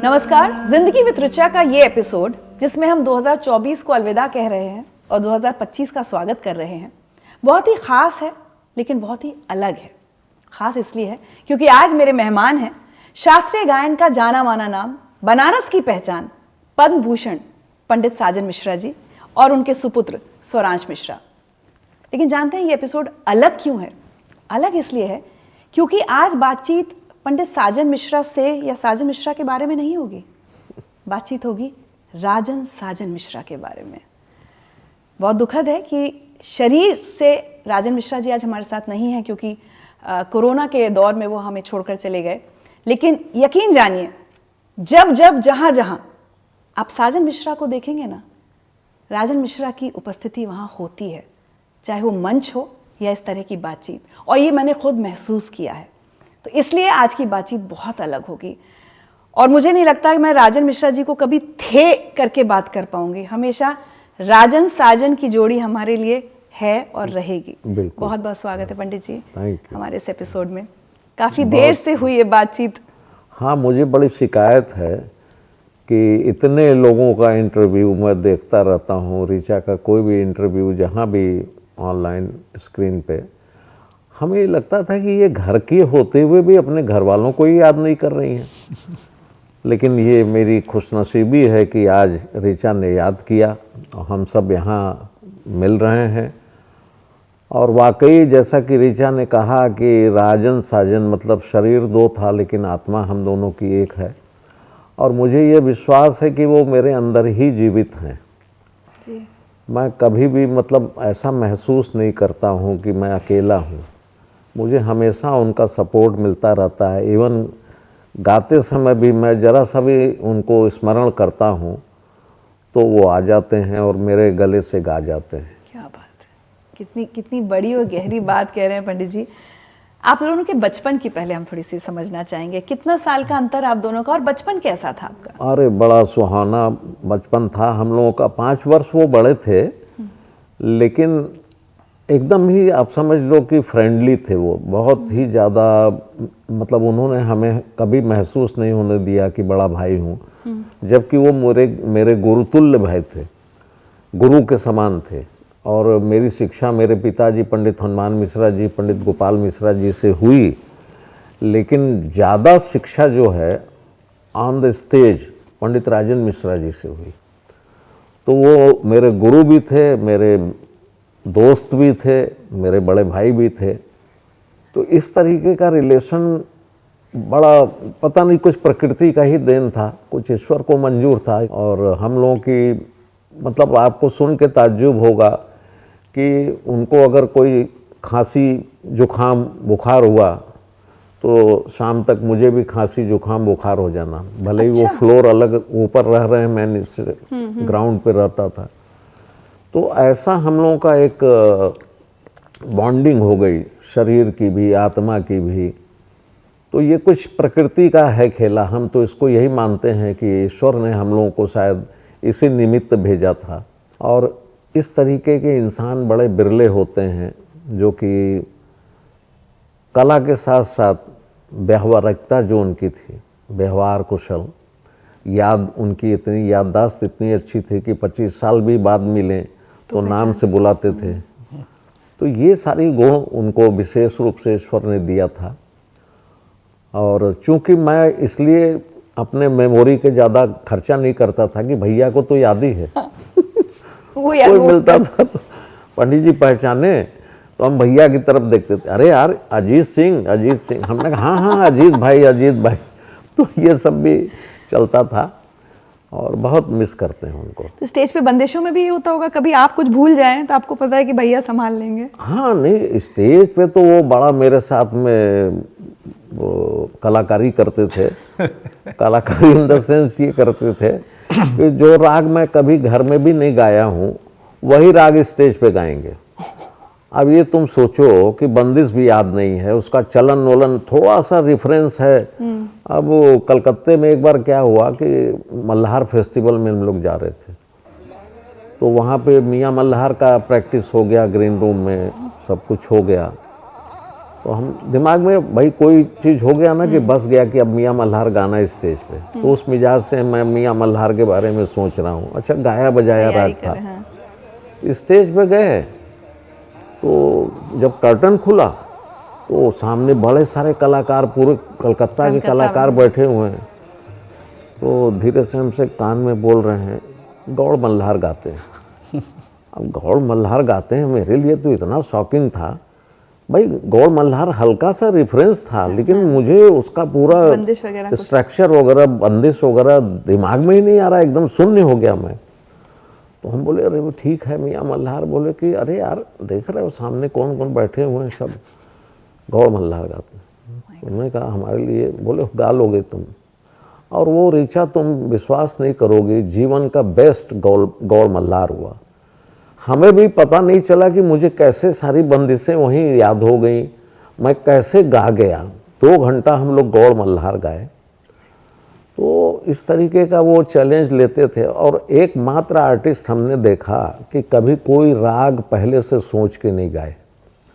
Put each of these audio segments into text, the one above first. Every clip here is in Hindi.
नमस्कार। जिंदगी विद ऋचा का ये एपिसोड जिसमें हम 2024 को अलविदा कह रहे हैं और 2025 का स्वागत कर रहे हैं, बहुत ही खास है लेकिन बहुत ही अलग है। खास इसलिए है क्योंकि आज मेरे मेहमान हैं शास्त्रीय गायन का जाना माना नाम, बनारस की पहचान, पद्म भूषण पंडित साजन मिश्रा जी और उनके सुपुत्र स्वरांश मिश्रा। लेकिन जानते हैं ये एपिसोड अलग क्यों है? अलग इसलिए है क्योंकि आज बातचीत पंडित साजन मिश्रा से या साजन मिश्रा के बारे में नहीं होगी, बातचीत होगी राजन साजन मिश्रा के बारे में। बहुत दुखद है कि शरीर से राजन मिश्रा जी आज हमारे साथ नहीं हैं क्योंकि कोरोना के दौर में वो हमें छोड़कर चले गए। लेकिन यकीन जानिए, जब जब जहाँ जहाँ आप साजन मिश्रा को देखेंगे ना, राजन मिश्रा की उपस्थिति वहाँ होती है, चाहे वो मंच हो या इस तरह की बातचीत। और ये मैंने खुद महसूस किया है, तो इसलिए आज की बातचीत बहुत अलग होगी। और मुझे नहीं लगता कि मैं राजन मिश्रा जी को कभी थे करके बात कर पाऊंगी। हमेशा राजन साजन की जोड़ी हमारे लिए है और रहेगी। बहुत बहुत स्वागत है पंडित जी हमारे इस एपिसोड में। काफ़ी देर से हुई ये बातचीत। हाँ, मुझे बड़ी शिकायत है कि इतने लोगों का इंटरव्यू मैं देखता रहता हूँ, ऋचा का कोई भी इंटरव्यू जहाँ भी ऑनलाइन स्क्रीन पे, हमें ये लगता था कि ये घर के होते हुए भी अपने घर वालों को ही याद नहीं कर रही हैं। लेकिन ये मेरी खुशनसीबी है कि आज ऋचा ने याद किया और हम सब यहाँ मिल रहे हैं। और वाकई जैसा कि ऋचा ने कहा कि राजन साजन मतलब शरीर दो था लेकिन आत्मा हम दोनों की एक है। और मुझे ये विश्वास है कि वो मेरे अंदर ही जीवित हैं। मैं कभी भी मतलब ऐसा महसूस नहीं करता हूँ कि मैं अकेला हूँ। मुझे हमेशा उनका सपोर्ट मिलता रहता है। इवन गाते समय भी मैं ज़रा सा भी उनको स्मरण करता हूँ तो वो आ जाते हैं और मेरे गले से गा जाते हैं। क्या बात है, कितनी बड़ी और गहरी बात कह रहे हैं पंडित जी। आप दोनों के बचपन की पहले हम थोड़ी सी समझना चाहेंगे। कितना साल का अंतर आप दोनों का और बचपन कैसा था आपका? अरे बड़ा सुहाना बचपन था हम लोगों का। 5 वर्ष वो बड़े थे लेकिन एकदम ही आप समझ लो कि फ्रेंडली थे वो। बहुत ही ज़्यादा मतलब उन्होंने हमें कभी महसूस नहीं होने दिया कि बड़ा भाई हूँ, जबकि वो मेरे गुरुतुल्य भाई थे, गुरु के समान थे। और मेरी शिक्षा मेरे पिताजी पंडित हनुमान मिश्रा जी, पंडित गोपाल मिश्रा जी से हुई, लेकिन ज़्यादा शिक्षा जो है ऑन द स्टेज पंडित राजन मिश्रा जी से हुई। तो वो मेरे गुरु भी थे, मेरे दोस्त भी थे, मेरे बड़े भाई भी थे। तो इस तरीके का रिलेशन बड़ा पता नहीं कुछ प्रकृति का ही देन था, कुछ ईश्वर को मंजूर था। और हम लोगों की मतलब आपको सुन के ताज्जुब होगा कि उनको अगर कोई खांसी जुखाम बुखार हुआ तो शाम तक मुझे भी खांसी जुखाम बुखार हो जाना, भले ही वो फ्लोर अलग ऊपर रह रहे हैं, मैं ग्राउंड पे रहता था। तो ऐसा हम लोगों का एक बॉन्डिंग हो गई, शरीर की भी आत्मा की भी। तो ये कुछ प्रकृति का है खेला। हम तो इसको यही मानते हैं कि ईश्वर ने हम लोगों को शायद इसी निमित्त भेजा था। और इस तरीके के इंसान बड़े बिरले होते हैं जो कि कला के साथ साथ व्यवहारिकता जो उनकी थी, व्यवहार कुशल, याद उनकी इतनी याददाश्त इतनी अच्छी थी कि 25 साल भी बाद मिलें तो नाम से बुलाते थे। तो ये सारी गुण उनको विशेष रूप से ईश्वर ने दिया था। और चूंकि मैं इसलिए अपने मेमोरी के ज़्यादा खर्चा नहीं करता था कि भैया को तो याद ही है। कोई मिलता था तो पंडित जी पहचाने तो हम भैया की तरफ देखते थे, अरे यार अजीत सिंह। हमने कहा हाँ अजीत भाई। तो ये सब भी चलता था और बहुत मिस करते हैं उनको। तो स्टेज पे बंदिशों में भी ये होता होगा, कभी आप कुछ भूल जाएं तो आपको पता है कि भैया संभाल लेंगे? हाँ, नहीं स्टेज पे तो वो बड़ा मेरे साथ में वो कलाकारी करते थे। कलाकारी इन द सेंस ये करते थे कि जो राग मैं कभी घर में भी नहीं गाया हूँ वही राग स्टेज पे गाएंगे। अब ये तुम सोचो कि बंदिश भी याद नहीं है, उसका चलन वलन थोड़ा सा रेफरेंस है। अब वो कलकत्ते में एक बार क्या हुआ कि मल्हार फेस्टिवल में हम लोग जा रहे थे, तो वहाँ पे मियाँ मल्हार का प्रैक्टिस हो गया, ग्रीन रूम में सब कुछ हो गया। तो हम दिमाग में भाई कोई चीज़ हो गया ना कि बस गया कि अब मियाँ मल्हार गाना है स्टेज पे, तो उस मिजाज से मैं मियाँ मल्हार के बारे में सोच रहा हूँ। अच्छा गाया बजाया राग था। स्टेज पे गए तो जब कर्टन खुला तो सामने बड़े सारे कलाकार, पूरे कलकत्ता के कलाकार बैठे हुए हैं। तो धीरे से हमसे कान में बोल रहे हैं गौड़ मल्हार गाते हैं। अब गौड़ मल्हार गाते हैं मेरे लिए तो इतना शॉकिंग था। भाई गौड़ मल्हार हल्का सा रेफरेंस था, लेकिन मुझे उसका पूरा स्ट्रक्चर वगैरह, बंदिश वगैरह दिमाग में ही नहीं आ रहा, एकदम शून्य हो गया मैं। तो हम बोले अरे वो ठीक है मियाँ मल्हार। बोले कि अरे यार देख रहे हो सामने कौन कौन बैठे हुए हैं, सब गौड़ मल्हार गाते हैं। उन्होंने कहा हमारे लिए, बोले गा लोगे तुम। और वो ऋचा तुम विश्वास नहीं करोगे, जीवन का बेस्ट गौड़ मल्हार हुआ। हमें भी पता नहीं चला कि मुझे कैसे सारी बंदिशें वहीं याद हो गई, मैं कैसे गा गया। 2 घंटा हम लोग गौड़ मल्हार गाए। तो इस तरीके का वो चैलेंज लेते थे। और एकमात्र आर्टिस्ट हमने देखा कि कभी कोई राग पहले से सोच के नहीं गाए।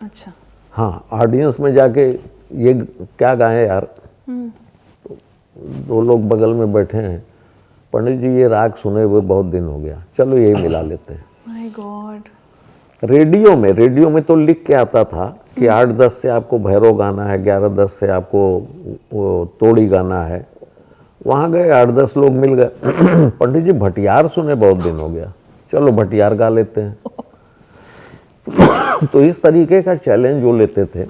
अच्छा। हाँ, ऑडियंस में जाके ये क्या गाएं यार, तो 2 लोग बगल में बैठे हैं, पंडित जी ये राग सुने हुए बहुत दिन हो गया, चलो यही मिला लेते हैं। My God. रेडियो में तो लिख के आता था कि 8-10 से आपको भैरव गाना है, 11-10 से आपको वो तोड़ी गाना है। वहाँ गए 8-10 लोग मिल गए। पंडित जी भटियार सुने बहुत दिन हो गया, चलो भटियार गा लेते हैं। तो इस तरीके का चैलेंज वो लेते थे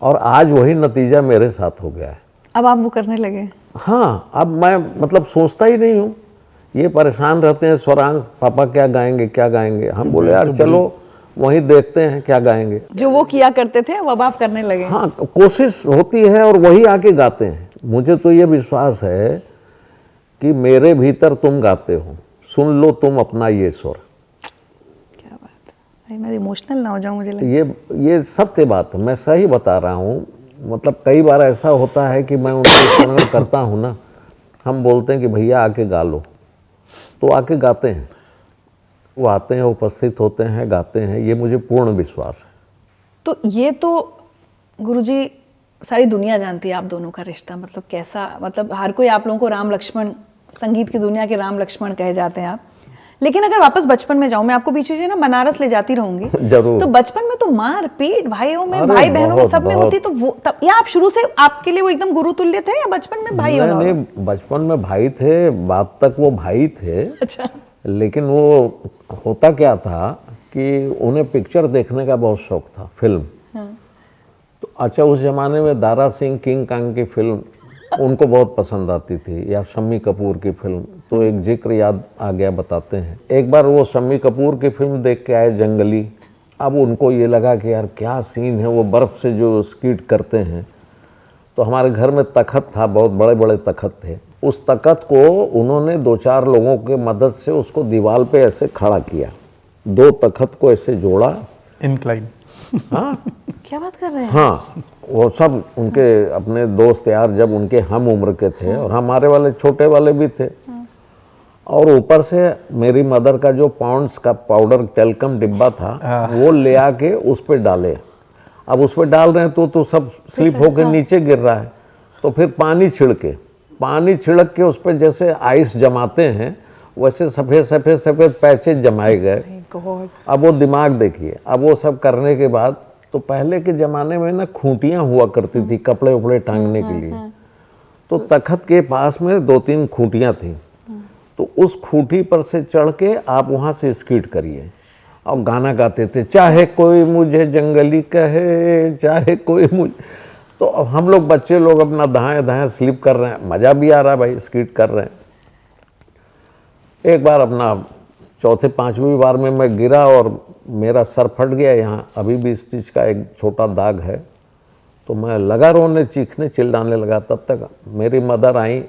और आज वही नतीजा मेरे साथ हो गया है। अब आप वो करने लगे? हाँ, अब मैं मतलब सोचता ही नहीं हूँ। ये परेशान रहते हैं स्वरांश, पापा क्या गाएंगे क्या गाएंगे। हम बोले यार चलो वहीं देखते हैं क्या गाएंगे। जो वो किया करते थे वो अब आप करने लगे? हाँ, कोशिश होती है और वही आके गाते हैं। मुझे तो ये विश्वास है कि मेरे भीतर तुम गाते हो, सुन लो तुम अपना ये स्वर। क्या बात है, मैं इमोशनल ना हो जाऊं, मुझे लगे। ये सत्य बात है, मैं सही बता रहा हूँ। मतलब कई बार ऐसा होता है कि मैं उनको स्मरण करता हूँ ना, हम बोलते हैं कि भैया आके गा लो, तो आके गाते हैं। वो आते हैं, उपस्थित होते हैं, गाते हैं, ये मुझे पूर्ण विश्वास है। तो ये तो गुरुजी सारी दुनिया जानती है आप दोनों का रिश्ता, मतलब कैसा, मतलब हर कोई आप लोगों को राम लक्ष्मण, संगीत की दुनिया के राम लक्ष्मण कहे जाते हैं आप। लेकिन अगर वापस बचपन में जाऊं, मैं आपको बीच बीच में ना बनारस ले जाती रहूंगी। जरूर। तो बचपन में तो मार पीट भाइयों में, भाई बहनों में, सब में होती, तो वो तब, या आप शुरू से आपके लिए वो एकदम गुरु तुल्य थे, या बचपन में भाई होना? नहीं, बचपन में भाई थे, बात तक वो भाई थे। अच्छा। लेकिन वो होता क्या था कि उन्हें पिक्चर देखने का बहुत शौक था, फिल्म। हाँ। तो अच्छा, उस जमाने में दारा सिंह किंग कांग की फिल्म उनको बहुत पसंद आती थी, या शम्मी कपूर की फिल्म। तो एक जिक्र याद आ गया, बताते हैं। एक बार वो शम्मी कपूर की फिल्म देख के आए, जंगली। अब उनको ये लगा कि यार क्या सीन है, वो बर्फ़ से जो स्कीट करते हैं। तो हमारे घर में तखत था, बहुत बड़े बड़े तखत थे। उस तखत को उन्होंने 2-4 लोगों के मदद से उसको दीवार पे ऐसे खड़ा किया, 2 तखत को ऐसे जोड़ा, इंक्लाइन। हाँ, क्या बात कर रहे हैं? हाँ, वो सब उनके अपने दोस्त यार, जब उनके हम उम्र के थे, और हमारे वाले छोटे वाले भी थे। और ऊपर से मेरी मदर का जो पॉन्ड्स का पाउडर टेल्कम डिब्बा था, वो ले आके उस पर डाले। अब उस पर डाल रहे हैं तो सब स्लिप होकर नीचे गिर रहा है। तो फिर पानी छिड़क के उस पर जैसे आइस जमाते हैं, वैसे सफ़ेद सफ़ेद सफ़ेद पैचेज जमाए गए। अब वो दिमाग देखिए। अब वो सब करने के बाद, तो पहले के ज़माने में ना खूंटियाँ हुआ करती थी कपड़े उपड़े टांगने के लिए। तो तखत के पास में 2-3 खूंटियाँ थीं। तो उस खूंटी पर से चढ़ के आप वहाँ से स्कीट करिए और गाना गाते थे, चाहे कोई मुझे जंगली कहे, चाहे कोई मुझे। तो अब हम लोग बच्चे लोग अपना दाएं दाएं स्लिप कर रहे हैं, मज़ा भी आ रहा है भाई, स्कीट कर रहे हैं। एक बार अपना 4-5वीं बार में मैं गिरा और मेरा सर फट गया, यहाँ अभी भी स्टिच का एक छोटा दाग है। तो मैं लगा रोने, चीखने, चिल्लाने लगा। तब तक मेरी मदर आई,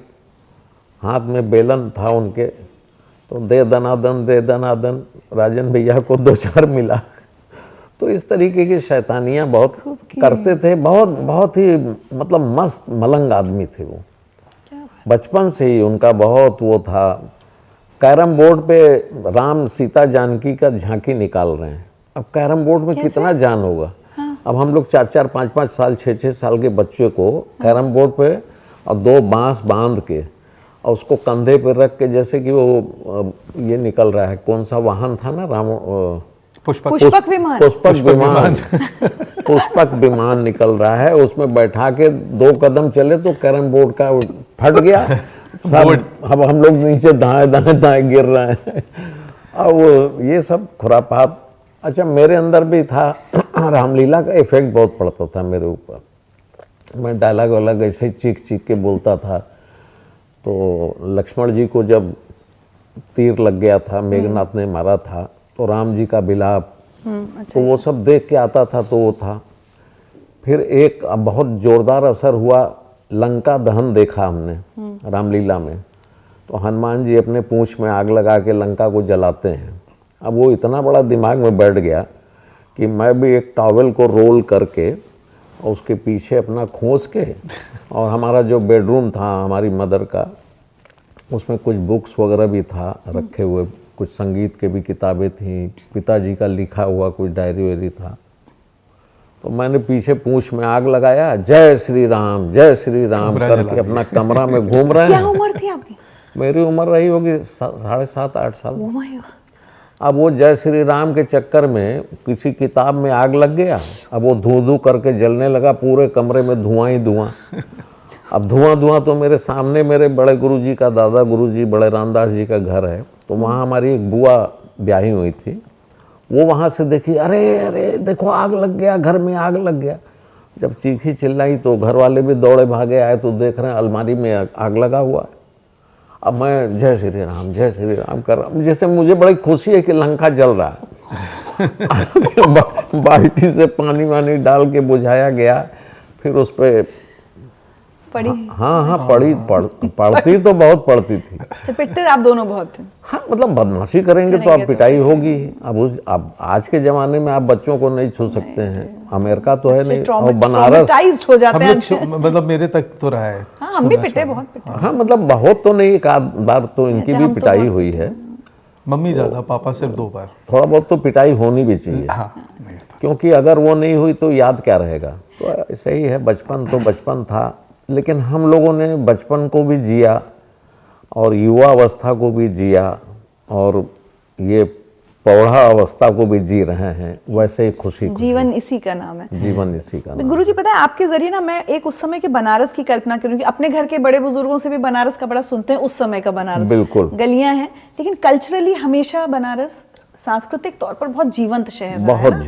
हाथ में बेलन था उनके, तो दे दनादन राजन भैया को 2-4 मिला। तो इस तरीके की शैतानियाँ बहुत करते थे। बहुत ही मतलब मस्त मलंग आदमी थे वो। बचपन से ही उनका बहुत वो था। कैरम बोर्ड पे राम सीता जानकी का झांकी निकाल रहे हैं। अब कैरम बोर्ड में कितना जान होगा। हाँ। अब हम लोग 4-4, 5-5 साल, 6-6 साल के बच्चे को कैरम बोर्ड पे और 2 बांस बांध के और उसको कंधे पे रख के, जैसे कि वो ये निकल रहा है, कौन सा वाहन था ना, पुष्पक विमान। पुष्पक विमान निकल रहा है, उसमें बैठा के 2 कदम चले तो कैरम बोर्ड का फट गया सब। अब हम लोग नीचे दाएं गिर रहे हैं। अब ये सब खुरापात। अच्छा, मेरे अंदर भी था, रामलीला का इफेक्ट बहुत पड़ता था मेरे ऊपर। मैं डायलॉग वालॉग ऐसे चीख चीख के बोलता था। तो लक्ष्मण जी को जब तीर लग गया था, मेघनाथ ने मारा था, तो राम जी का विलाप, तो वो सब देख के आता था, तो वो था। फिर एक बहुत जोरदार असर हुआ, लंका दहन देखा हमने रामलीला में। तो हनुमान जी अपने पूंछ में आग लगा के लंका को जलाते हैं। अब वो इतना बड़ा दिमाग में बैठ गया कि मैं भी एक टॉवेल को रोल करके और उसके पीछे अपना खोस के, और हमारा जो बेडरूम था हमारी मदर का, उसमें कुछ बुक्स वगैरह भी था रखे हुए, कुछ संगीत के भी किताबें थी, पिताजी का लिखा हुआ कुछ डायरी वायरी था। तो मैंने पीछे पूंछ में आग लगाया, जय श्री राम करके अपना कमरा में घूम रहे हैं। क्या उम्र थी आपकी? मेरी उम्र रही होगी 7.5-8 साल। Oh my God। अब वो जय श्री राम के चक्कर में किसी किताब में आग लग गया। अब वो धू धू करके जलने लगा, पूरे कमरे में धुआं ही धुआं। अब धुआं तो मेरे सामने मेरे बड़े गुरुजी का, दादा गुरुजी बड़े रामदास जी का घर है, तो वहाँ हमारी एक बुआ ब्याही हुई थी। वो वहाँ से देखी, अरे अरे देखो आग लग गया, घर में आग लग गया। जब चीखी चिल्लाई तो घर वाले भी दौड़े भागे आए, तो देख रहे हैं अलमारी में आग लगा हुआ है। अब मैं जय श्री राम कर रहा हूँ, जैसे मुझे बड़ी खुशी है कि लंका जल रहा है। बाल्टी से पानी वानी डाल के बुझाया गया, फिर उस पर पढ़ी? हाँ पढ़ती तो बहुत पढ़ती थी। अच्छा, पिटते आप दोनों बहुत थे? हाँ, मतलब बदमाशी करेंगे तो अब पिटाई होगी। अब आज के ज़माने में आप बच्चों को नहीं छू सकते हैं, अमेरिका तो है नहीं, और बनारस हो जाते हैं। मतलब मेरे तक तो रहा है। हाँ, हम भी पिटे, बहुत पिटे। हाँ, मतलब बहुत तो नहीं, एक आध बार तो इनकी भी पिटाई हुई है। मम्मी ज़्यादा, पापा सिर्फ 2 बार। थोड़ा बहुत तो पिटाई होनी भी चाहिए। हाँ, नहीं था। क्योंकि अगर वो नहीं हुई तो याद क्या रहेगा। तो ऐसे ही है, बचपन तो बचपन था, लेकिन हम लोगों ने बचपन को भी जिया और युवा अवस्था को भी जिया और ये पौधा अवस्था को भी जी रहे हैं, वैसे ही खुशी। जीवन इसी का नाम है। जीवन इसी का नाम। गुरुजी, पता है आपके जरिए ना मैं एक उस समय के बनारस की कल्पना करूंगी। अपने घर के बड़े बुजुर्गों से भी बनारस का बड़ा सुनते हैं, उस समय का बनारस, बिल्कुल गलियां हैं, लेकिन कल्चरली हमेशा बनारस सांस्कृतिक तौर पर बहुत जीवंत शहर रहा है ना?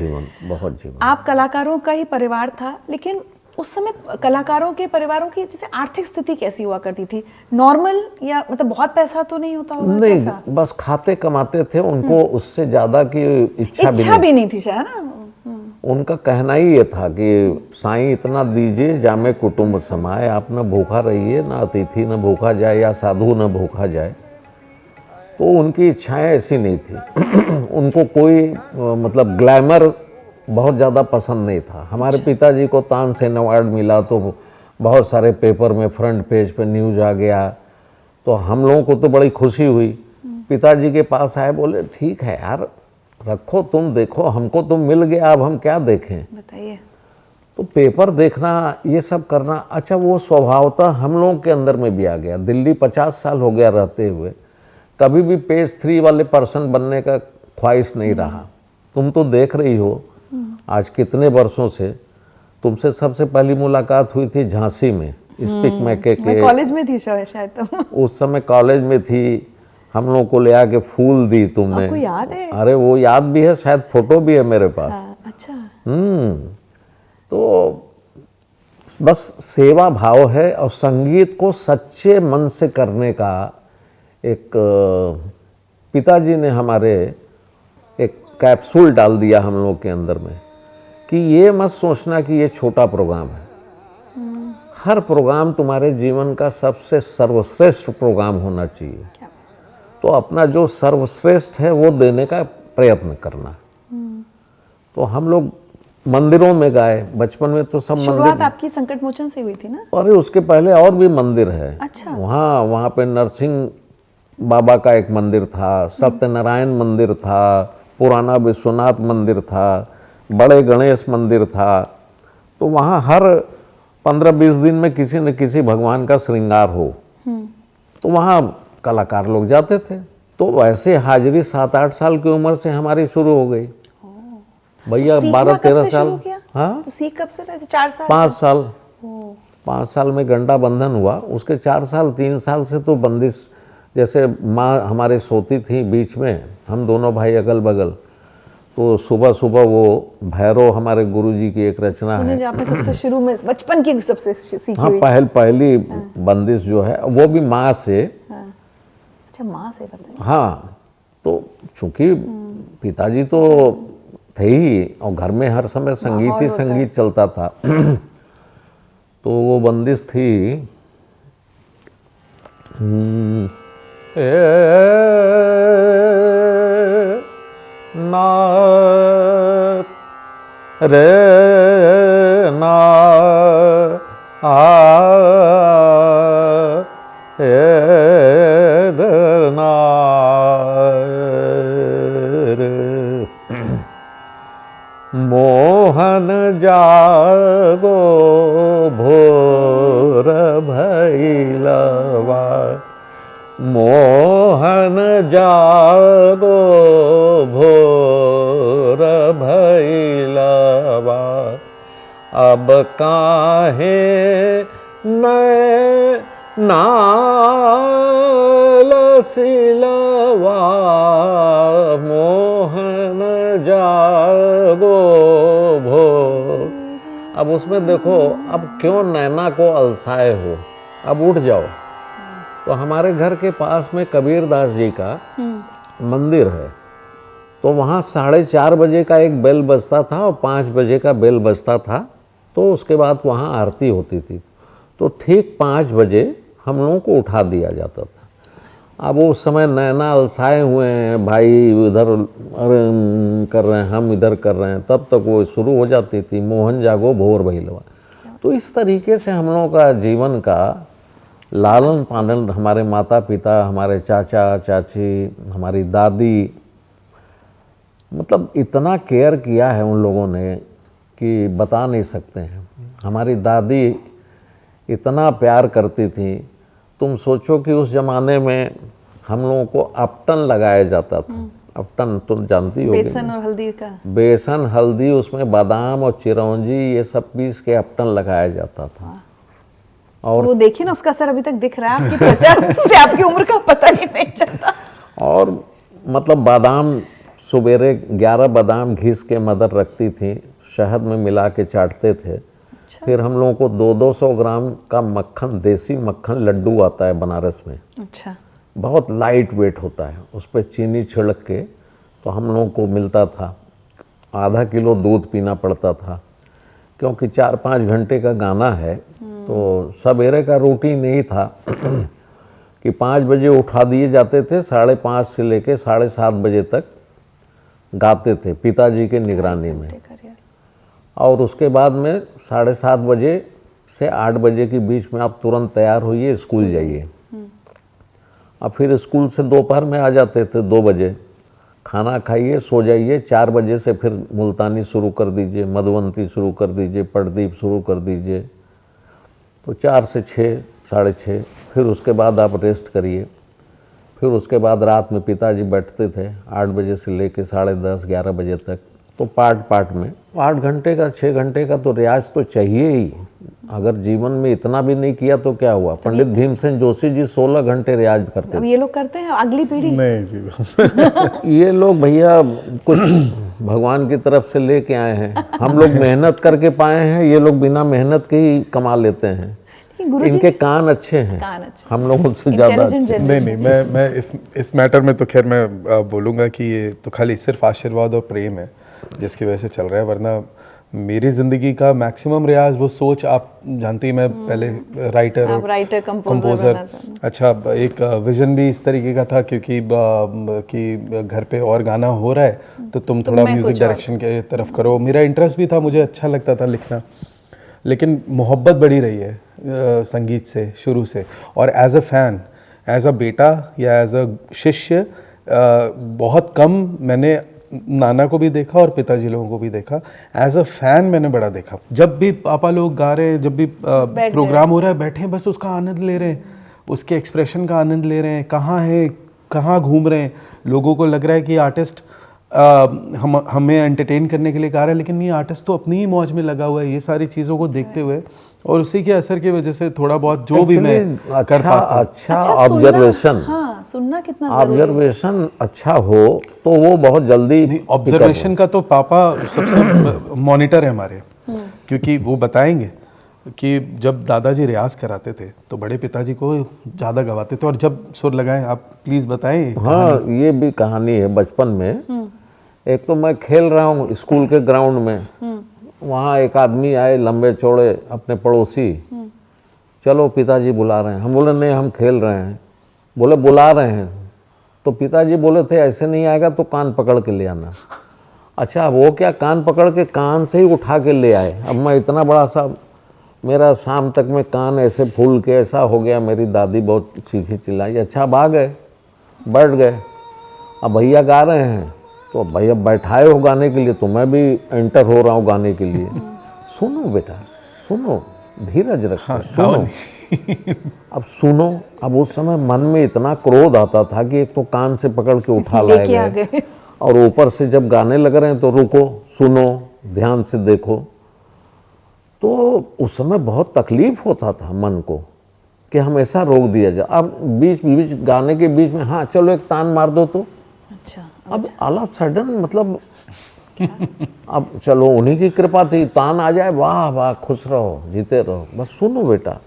बहुत जीवंत। आप कलाकारों का ही परिवार था, लेकिन उस समय कलाकारों के परिवारों की जैसे आर्थिक स्थिति कैसी हुआ करती थी? नॉर्मल, या मतलब बहुत पैसा तो नहीं होता होगा? नहीं, कैसा? बस खाते कमाते थे, उनको उससे ज्यादा की इच्छा भी नहीं थी शायद ना। उनका कहना ही ये था कि साईं इतना दीजिए जामे कुटुंब समाए, आप न भूखा रहिए, ना अतिथि न भूखा जाए, या साधु न भूखा जाए। तो उनकी इच्छाएं ऐसी नहीं थी। उनको कोई मतलब ग्लैमर बहुत ज़्यादा पसंद नहीं था। हमारे पिताजी को तानसेन अवार्ड मिला तो बहुत सारे पेपर में फ्रंट पेज पे न्यूज आ गया, तो हम लोगों को तो बड़ी खुशी हुई। पिताजी के पास आए, बोले ठीक है यार, रखो, तुम देखो, हमको तो मिल गया, अब हम क्या देखें, बताइए। तो पेपर देखना, ये सब करना, अच्छा वो स्वभावतः हम लोगों के अंदर में भी आ गया। दिल्ली 50 साल हो गया रहते हुए, कभी भी पेज 3 वाले पर्सन बनने का ख्वाहिश नहीं रहा। तुम तो देख रही हो आज कितने वर्षों से, तुमसे सबसे पहली मुलाकात हुई थी झांसी में, स्पीक मैके के, मैं कॉलेज में थी शायद तब। उस समय कॉलेज में थी। हम लोग को ले आके फूल दी तुमने, आपको याद है? अरे वो याद भी है, शायद फोटो भी है मेरे पास। अच्छा। तो बस सेवा भाव है और संगीत को सच्चे मन से करने का एक पिताजी ने हमारे एक कैप्सूल डाल दिया हम लोग के अंदर में कि ये मत सोचना कि ये छोटा प्रोग्राम है। हर प्रोग्राम तुम्हारे जीवन का सबसे सर्वश्रेष्ठ प्रोग्राम होना चाहिए। तो अपना जो सर्वश्रेष्ठ है वो देने का प्रयत्न करना। तो हम लोग मंदिरों में गाए बचपन में, तो सब शुरुआत आपकी संकट मोचन से हुई थी ना? अरे उसके पहले और भी मंदिर है। अच्छा। वहाँ पे नरसिंह बाबा का एक मंदिर था, सत्यनारायण मंदिर था, पुराना विश्वनाथ मंदिर था, बड़े गणेश मंदिर था। तो वहाँ हर 15-20 दिन में किसी न किसी भगवान का श्रृंगार हो, तो वहाँ कलाकार लोग जाते थे। तो वैसे हाजिरी 7-8 साल की उम्र से हमारी शुरू हो गई। भैया सीखना कब 12-13 से साल। शुरू किया? हाँ, तो सीख कब से रहे थे? 4 साल? 5 साल। ओह, 5 साल में गंडा बंधन हुआ, उसके 4 साल 3 साल से तो बंदिश। जैसे माँ हमारे सोती थी बीच में, हम दोनों भाई अगल बगल, तो सुबह सुबह वो भैरव हमारे गुरुजी की एक रचना सुने है। जो आपने सबसे शुरू में बचपन की सबसे सीखी हाँ, हुई। पहली बंदिश जो है वो भी माँ से। हाँ। अच्छा, माँ से बताइए। हाँ, तो चूंकि पिताजी तो थे ही और घर में हर समय संगीत माहौल ही होता है। संगीत चलता था। तो वो बंदिश थी, ना रे ना आ ना रे मोहन जागो भोर भैलवा, मोहन जागो भोर भैलवा, अब काहे मैं नाल सिलवा, मोहन जागो भो। अब उसमें देखो, अब क्यों नैना को अलसाए हो, अब उठ जाओ। तो हमारे घर के पास में कबीरदास जी का मंदिर है, तो वहाँ 4:30 बजे का एक बेल बजता था और 5 बजे का बेल बजता था। तो उसके बाद वहाँ आरती होती थी। तो ठीक 5 बजे हम लोगों को उठा दिया जाता था। अब उस समय नैना अलसाए हुए हैं, भाई इधर कर रहे हैं, हम इधर कर रहे हैं, तब तक वो शुरू हो जाती थी, मोहन जागो भोर भैलवा। तो इस तरीके से हम लोगों का जीवन का लालन पालन, हमारे माता पिता, हमारे चाचा चाची, हमारी दादी, मतलब इतना केयर किया है उन लोगों ने कि बता नहीं सकते हैं। हमारी दादी इतना प्यार करती थी, तुम सोचो कि उस जमाने में हम लोगों को अपटन लगाया जाता था। अपटन तुम जानती होगी, बेसन और हल्दी का। बेसन हल्दी, उसमें बादाम और चिरौंजी ये सब पीस के अपटन लगाया जाता था। और वो देखिए ना, उसका असर अभी तक दिख रहा है आपकी त्वचा से, आपकी उम्र का पता ही नहीं चलता। और मतलब बादाम, सवेरे 11 बादाम घिस के मदर रखती थी, शहद में मिला के चाटते थे। फिर हम लोगों को 200-200 ग्राम का मक्खन, देसी मक्खन लड्डू आता है बनारस में। अच्छा। बहुत लाइट वेट होता है, उस पर चीनी छिड़क के तो हम लोगों को मिलता था। आधा किलो दूध पीना पड़ता था, क्योंकि 4-5 घंटे का गाना है। तो सवेरे का रूटीन यही था कि 5 बजे उठा दिए जाते थे, 5:30 से लेके 7:30 बजे तक गाते थे पिताजी के निगरानी में। और उसके बाद में 7:30 बजे से 8 बजे के बीच में आप तुरंत तैयार होइए, स्कूल जाइए। और फिर स्कूल से दोपहर में आ जाते थे 2 बजे, खाना खाइए, सो जाइए। 4 बजे से फिर मुल्तानी शुरू कर दीजिए, मधुवंती शुरू कर दीजिए, पटदीप शुरू कर दीजिए। तो 4 से 6, 6:30, फिर उसके बाद आप रेस्ट करिए। फिर उसके बाद रात में पिताजी बैठते थे 8 बजे से लेके 10:30, 11 बजे तक। तो पार्ट में 8 घंटे का, 6 घंटे का तो रियाज तो चाहिए ही। अगर जीवन में इतना भी नहीं किया तो क्या हुआ। पंडित भीमसेन जोशी जी 16 घंटे रियाज करते अब ये लोग करते हैं, अगली पीढ़ी? नहीं जी। ये लोग भैया कुछ भगवान की तरफ से लेके आए हैं। हम लोग मेहनत करके पाए हैं, ये लोग बिना मेहनत के ही कमा लेते हैं। गुरुजी, इनके कान अच्छे हैं, कान अच्छे। हम लोगों से ज़्यादा। नहीं, मैं इस मैटर में तो खैर मैं बोलूँगा कि ये तो खाली सिर्फ आशीर्वाद और प्रेम है जिसकी वजह से चल रहा है। वरना मेरी ज़िंदगी का मैक्सिमम रियाज, वो सोच, आप जानती हैं मैं पहले राइटर और कंपोज़र। अच्छा, एक विजन भी इस तरीके का था क्योंकि कि घर पे और गाना हो रहा है तो तुम थोड़ा म्यूज़िक डायरेक्शन के तरफ करो। मेरा इंटरेस्ट भी था, मुझे अच्छा लगता था लिखना, लेकिन मोहब्बत बढ़ी रही है संगीत से शुरू से। और as a fan, as a बेटा या एज अ शिष्य बहुत कम मैंने नाना को भी देखा और पिताजी लोगों को भी देखा। एज अ फैन मैंने बड़ा देखा, जब भी पापा लोग गा रहे हैं, जब भी प्रोग्राम हो रहा है, बैठे हैं बस उसका आनंद ले रहे हैं, उसके एक्सप्रेशन का आनंद ले रहे हैं, कहाँ है, कहाँ घूम रहे हैं। लोगों को लग रहा है कि आर्टिस्ट हमें एंटरटेन करने के लिए गा रहा है, लेकिन ये आर्टिस्ट तो अपनी ही मौज में लगा हुआ है। ये सारी चीज़ों को देखते हुए और उसी के असर की वजह से थोड़ा बहुत जो भी मैं कर पाता हूँ। अच्छा ऑब्जर्वेशन, हाँ, सुनना कितना जरूरी है। ऑब्जर्वेशन अच्छा हो तो वो बहुत जल्दी ऑब्जर्वेशन का तो पापा सबसे मॉनिटर है हमारे, क्योंकि वो बताएंगे कि जब दादाजी रियाज कराते थे तो बड़े पिताजी को ज़्यादा गवाते थे, और जब सुर लगाएं, आप प्लीज़ बताएं। हाँ, ये भी कहानी है। बचपन में एक तो मैं खेल रहा हूँ स्कूल के ग्राउंड में, वहाँ एक आदमी आए लंबे चौड़े अपने पड़ोसी, चलो पिताजी बुला रहे हैं। हम बोले नहीं, हम खेल रहे हैं। बोले बुला रहे हैं, तो पिताजी बोले थे ऐसे नहीं आएगा तो कान पकड़ के ले आना। अच्छा, वो क्या कान पकड़ के कान से ही उठा के ले आए। अब मैं इतना बड़ा सा, मेरा शाम तक में कान ऐसे फूल के ऐसा हो गया। मेरी दादी बहुत चीखी चिल्लाई। अच्छा, अब आ गए, बैठ गए। अब भैया गा रहे हैं तो भैया बैठाए हो गाने के लिए, तो मैं भी एंटर हो रहा हूँ गाने के लिए। सुनो बेटा, सुनो, धीरज रखो, सुनो। अब सुनो। अब उस समय मन में इतना क्रोध आता था कि एक तो कान से पकड़ के उठा लाए गए, और ऊपर से जब गाने लग रहे हैं तो रुको, सुनो, ध्यान से देखो। तो उस समय बहुत तकलीफ होता था मन को कि हमेशा रोक दिया जाए। अब बीच बीच गाने के बीच में, हाँ चलो एक तान मार दो तो। अच्छा, अब ऑल ऑफ सडन मतलब अब चलो उन्हीं की कृपा थी, तान आ जाए, वाह वाह, खुश रहो, जीते रहो, बस सुनो बेटा।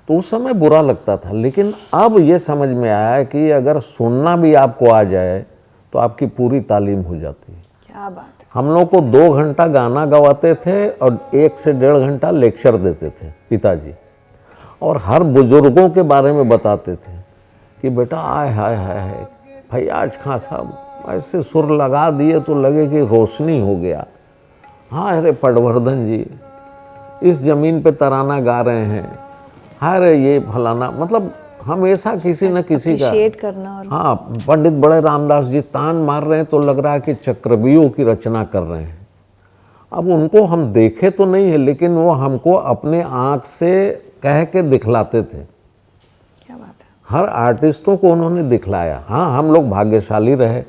तो उस समय बुरा लगता था, लेकिन अब ये समझ में आया कि अगर सुनना भी आपको आ जाए तो आपकी पूरी तालीम हो जाती है। क्या बात है। हम लोग को 2 घंटा गाना गवाते थे और 1 से 1.5 घंटा लेक्चर देते थे पिताजी, और हर बुजुर्गों के बारे में बताते थे कि बेटा आय हाय हाय हाय, फैयाज खां साहब ऐसे सुर लगा दिए तो लगे कि रोशनी हो गया। हाँ, अरे पटवर्धन जी इस जमीन पे तराना गा रहे हैं, अरे ये फलाना, मतलब हमेशा किसी न किसी का Appreciate करना। और हाँ, पंडित बड़े रामदास जी तान मार रहे हैं तो लग रहा है कि चक्रव्यूह की रचना कर रहे हैं। अब उनको हम देखे तो नहीं है, लेकिन वो हमको अपने आँख से कह के दिखलाते थे। क्या बात है। हर आर्टिस्टों को उन्होंने दिखलाया। हाँ, हम लोग भाग्यशाली रहे,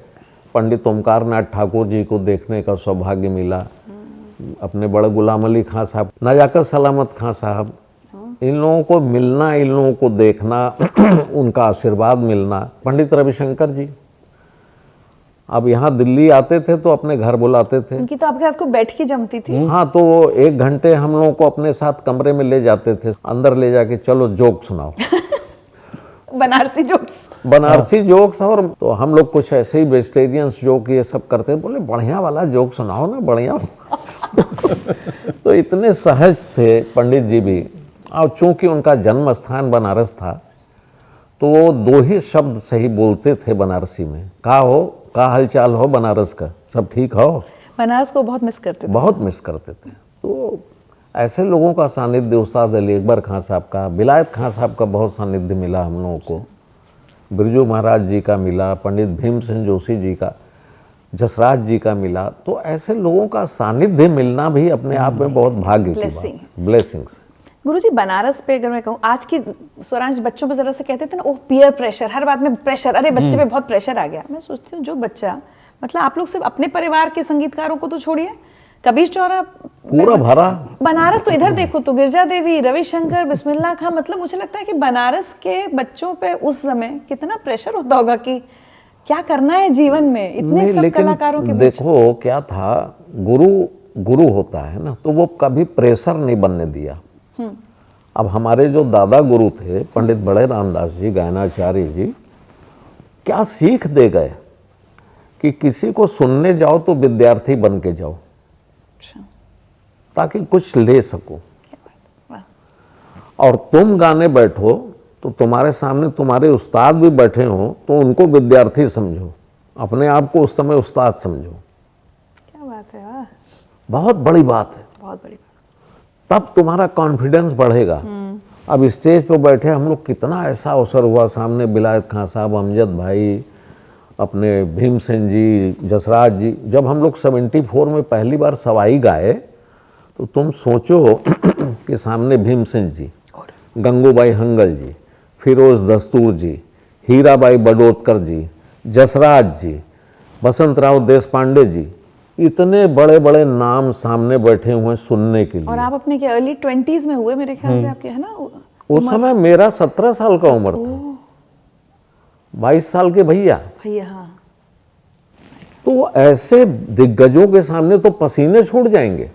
पंडित ओमकार नाथ ठाकुर जी को देखने का सौभाग्य मिला, अपने बड़े गुलाम अली खां साहब, नजाकत सलामत खां साहब, इन लोगों को मिलना, इन लोगों को देखना, उनका आशीर्वाद मिलना। पंडित रविशंकर जी अब यहाँ दिल्ली आते थे तो अपने घर बुलाते थे। उनकी तो आपके साथ को बैठ की जमती थी। हाँ, तो वो 1 घंटे हम लोगों को अपने साथ कमरे में ले जाते थे, अंदर ले जाके चलो जोक सुनाओ। बनारसी जोक्स। बनारसी जोक्स। और तो हम लोग कुछ ऐसे ही वेजिटेरियंस जोक ये सब करते, बोले बढ़िया वाला जोक सुनाओ ना, बढ़िया। तो इतने सहज थे पंडित जी भी, और चूंकि उनका जन्म स्थान बनारस था तो वो 2 ही शब्द सही बोलते थे बनारसी में, का हो, का हालचाल हो बनारस का, सब ठीक हो। बनारस को बहुत मिस करते थे। बहुत मिस करते थे। तो ऐसे लोगों का सानिध्य, उस्ताद अली अकबर खां साहब का, विलायत खां साहब का बहुत सानिध्य मिला हम लोगों को, बिरजू महाराज जी का मिला, पंडित भीमसेन जोशी जी का, जसराज जी का मिला। तो ऐसे लोगों का सानिध्य मिलना भी अपने आप में बहुत भाग्य की बात, ब्लेसिंग्स। गुरुजी, बनारस पे अगर मैं कहूँ, आज की स्वरांश बच्चों पे जरा से कहते थे ना, वो पीयर प्रेशर, हर बात में प्रेशर, अरे बच्चे पे बहुत प्रेशर आ गया। मैं सोचती हूँ जो बच्चा, मतलब आप लोग सिर्फ अपने परिवार के संगीतकारों को तो छोड़िए, कबीर चौरा पूरा भरा बनारस, तो इधर देखो तो गिरजा देवी, रविशंकर, बिस्मिल्लाह खां, मतलब मुझे लगता है कि बनारस के बच्चों पे उस समय कितना प्रेशर होता होगा कि क्या करना है जीवन में, इतने सब कलाकारों के बीच। देखो क्या था, गुरु होता है ना, तो वो कभी प्रेशर नहीं बनने दिया। अब हमारे जो दादा गुरु थे पंडित बड़े रामदास जी, गायनाचार्य जी, क्या सीख दे गए कि किसी को सुनने जाओ तो विद्यार्थी बन के जाओ, ताकि कुछ ले सको। और तुम गाने बैठो तो तुम्हारे सामने तुम्हारे उस्ताद भी बैठे हो तो उनको विद्यार्थी समझो, अपने आप को उस समय उस्ताद समझो। क्या बात है, वाह, बहुत बड़ी बात है, बहुत बड़ी बात। तब तुम्हारा कॉन्फिडेंस बढ़ेगा। अब स्टेज पे बैठे हम लोग, कितना ऐसा अवसर हुआ, सामने विलायत खां साहब, अमजद भाई, अपने भीमसेन जी, जसराज जी। जब हम लोग 74 में पहली बार सवाई गाए तो तुम सोचो कि सामने भीमसेन जी, गंगूबाई हंगल जी, फिरोज दस्तूर जी, हीराबाई बडोदकर जी, जसराज जी, बसंतराव देशपांडे जी, इतने बड़े बड़े नाम सामने बैठे हुए हैं सुनने के और लिए। आप अपने क्या अर्ली 20s में हुए मेरे ख्याल से आपके, है ना? उस समय मेरा 17 साल का उम्र था, 22 साल के भैया। भैया, हाँ। तो ऐसे दिग्गजों के सामने तो पसीने छूट जाएंगे।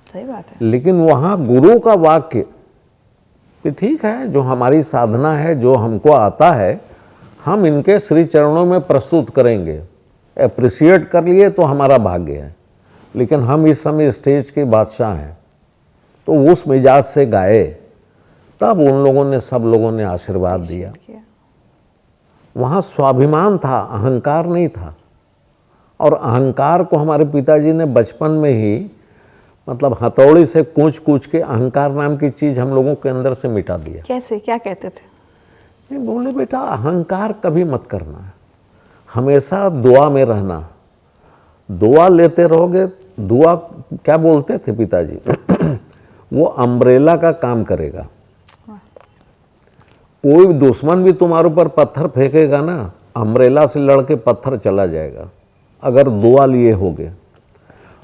सही बात है। लेकिन वहाँ गुरु का वाक्य कि ठीक है, जो हमारी साधना है, जो हमको आता है, हम इनके श्री चरणों में प्रस्तुत करेंगे। एप्रिशिएट कर लिए तो हमारा भाग्य है, लेकिन हम इस समय स्टेज के बादशाह हैं। तो उस मिजाज से गाए, तब उन लोगों ने, सब लोगों ने आशीर्वाद दिया। वहाँ स्वाभिमान था, अहंकार नहीं था। और अहंकार को हमारे पिताजी ने बचपन में ही, मतलब हथौड़ी से कूच कूच के अहंकार नाम की चीज़ हम लोगों के अंदर से मिटा दिया। कैसे, क्या कहते थे? ये बोले, बेटा अहंकार कभी मत करना है, हमेशा दुआ में रहना। दुआ लेते रहोगे, दुआ क्या बोलते थे पिताजी वो अम्ब्रेला का काम करेगा। कोई दुश्मन भी तुम्हारे ऊपर पत्थर फेंकेगा ना, अम्ब्रेला से लड़के पत्थर चला जाएगा, अगर दुआ लिए होगे।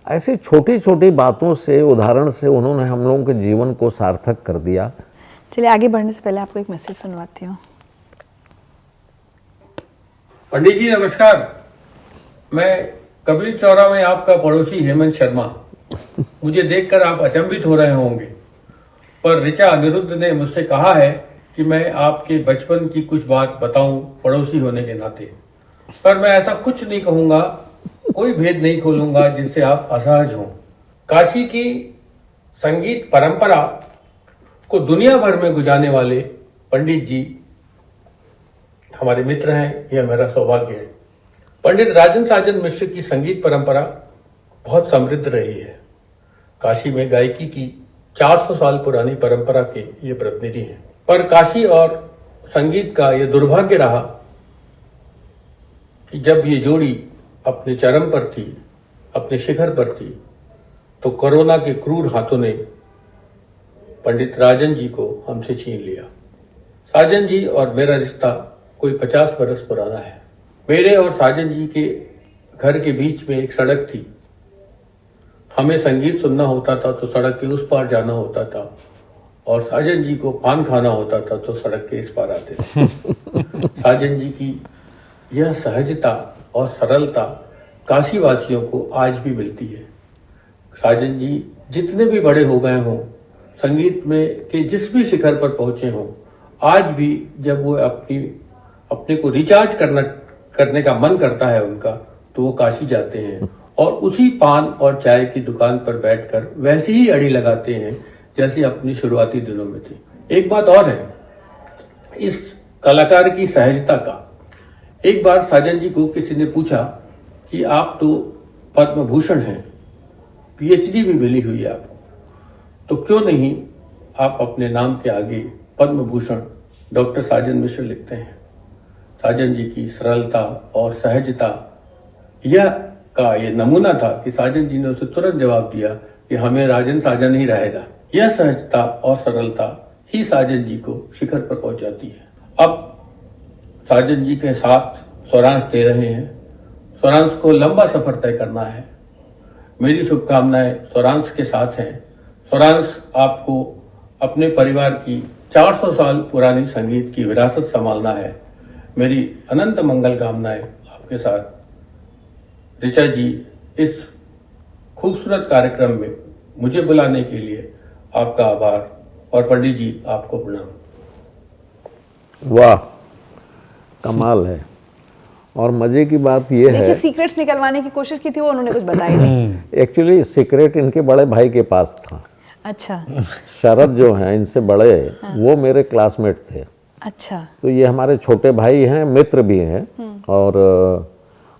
ऐसी छोटी छोटी बातों से, उदाहरण से उन्होंने हम लोगों के जीवन को सार्थक कर दिया। चलिए आगे बढ़ने से पहले आपको एक मैसेज सुनवाती हूँ। पंडित जी नमस्कार, मैं कबीर चौरा में आपका पड़ोसी हेमंत शर्मा। मुझे देखकर आप अचंभित हो रहे होंगे, पर ऋचा अनिरुद्ध ने मुझसे कहा है कि मैं आपके बचपन की कुछ बात बताऊं पड़ोसी होने के नाते। पर मैं ऐसा कुछ नहीं कहूंगा, कोई भेद नहीं खोलूंगा जिससे आप असहज हों। काशी की संगीत परंपरा को दुनिया भर में गुजारने वाले पंडित जी हमारे मित्र हैं, यह मेरा सौभाग्य है। पंडित राजन साजन मिश्र की संगीत परंपरा बहुत समृद्ध रही है। काशी में गायकी की 400 साल पुरानी परंपरा के ये प्रतिनिधि हैं। पर काशी और संगीत का ये दुर्भाग्य रहा कि जब ये जोड़ी अपने चरम पर थी, अपने शिखर पर थी, तो कोरोना के क्रूर हाथों ने पंडित राजन जी को हमसे छीन लिया। साजन जी और मेरा रिश्ता कोई 50 बरस पुराना है। मेरे और साजन जी के घर के बीच में एक सड़क थी। हमें संगीत सुनना होता था तो सड़क के उस पार जाना होता था, और साजन जी को पान खाना होता था तो सड़क के इस पार आते थे। साजन जी की यह सहजता और सरलता काशी वासियों को आज भी मिलती है। साजन जी जितने भी बड़े हो गए हों, संगीत में के जिस भी शिखर पर पहुंचे हों, आज भी जब वो अपने को रिचार्ज करने का मन करता है उनका, तो वो काशी जाते हैं और उसी पान और चाय की दुकान पर बैठकर वैसी ही अड़ी लगाते हैं जैसी अपनी शुरुआती दिनों में थी। एक बात और है इस कलाकार की सहजता का। एक बार साजन जी को किसी ने पूछा कि आप तो पद्म भूषण हैं, पीएचडी भी मिली हुई है आपको, तो क्यों नहीं आप अपने नाम के आगे पद्म भूषण डॉक्टर साजन मिश्र लिखते हैं। साजन जी की सरलता और सहजता ये नमूना था कि साजन जी ने उसे तुरंत जवाब दिया कि हमें राजन साजन ही रहेगा। यह सहजता और सरलता ही साजन जी को शिखर पर पहुंचाती है। अब साजन जी के साथ स्वरांश दे रहे हैं। स्वरांश को लंबा सफर तय करना है। मेरी शुभकामनाएं स्वरांश के साथ हैं। स्वरांश आपको अपने परिवार की 400 साल पुरानी संगीत की विरासत संभालना है। मेरी अनंत मंगल कामनाएं आपके साथ। ऋचा जी, इस खूबसूरत कार्यक्रम में मुझे बुलाने के लिए आपका आभार, और पंडित जी आपको प्रणाम। वाह, कमाल है। और मजे की बात यह है, सीक्रेट्स निकलवाने की कोशिश की थी, वो उन्होंने कुछ बताया नहीं। एक्चुअली सीक्रेट इनके बड़े भाई के पास था। अच्छा। शरद जो हैं इनसे बड़े, वो मेरे क्लासमेट थे। अच्छा। तो ये हमारे छोटे भाई हैं, मित्र भी हैं, और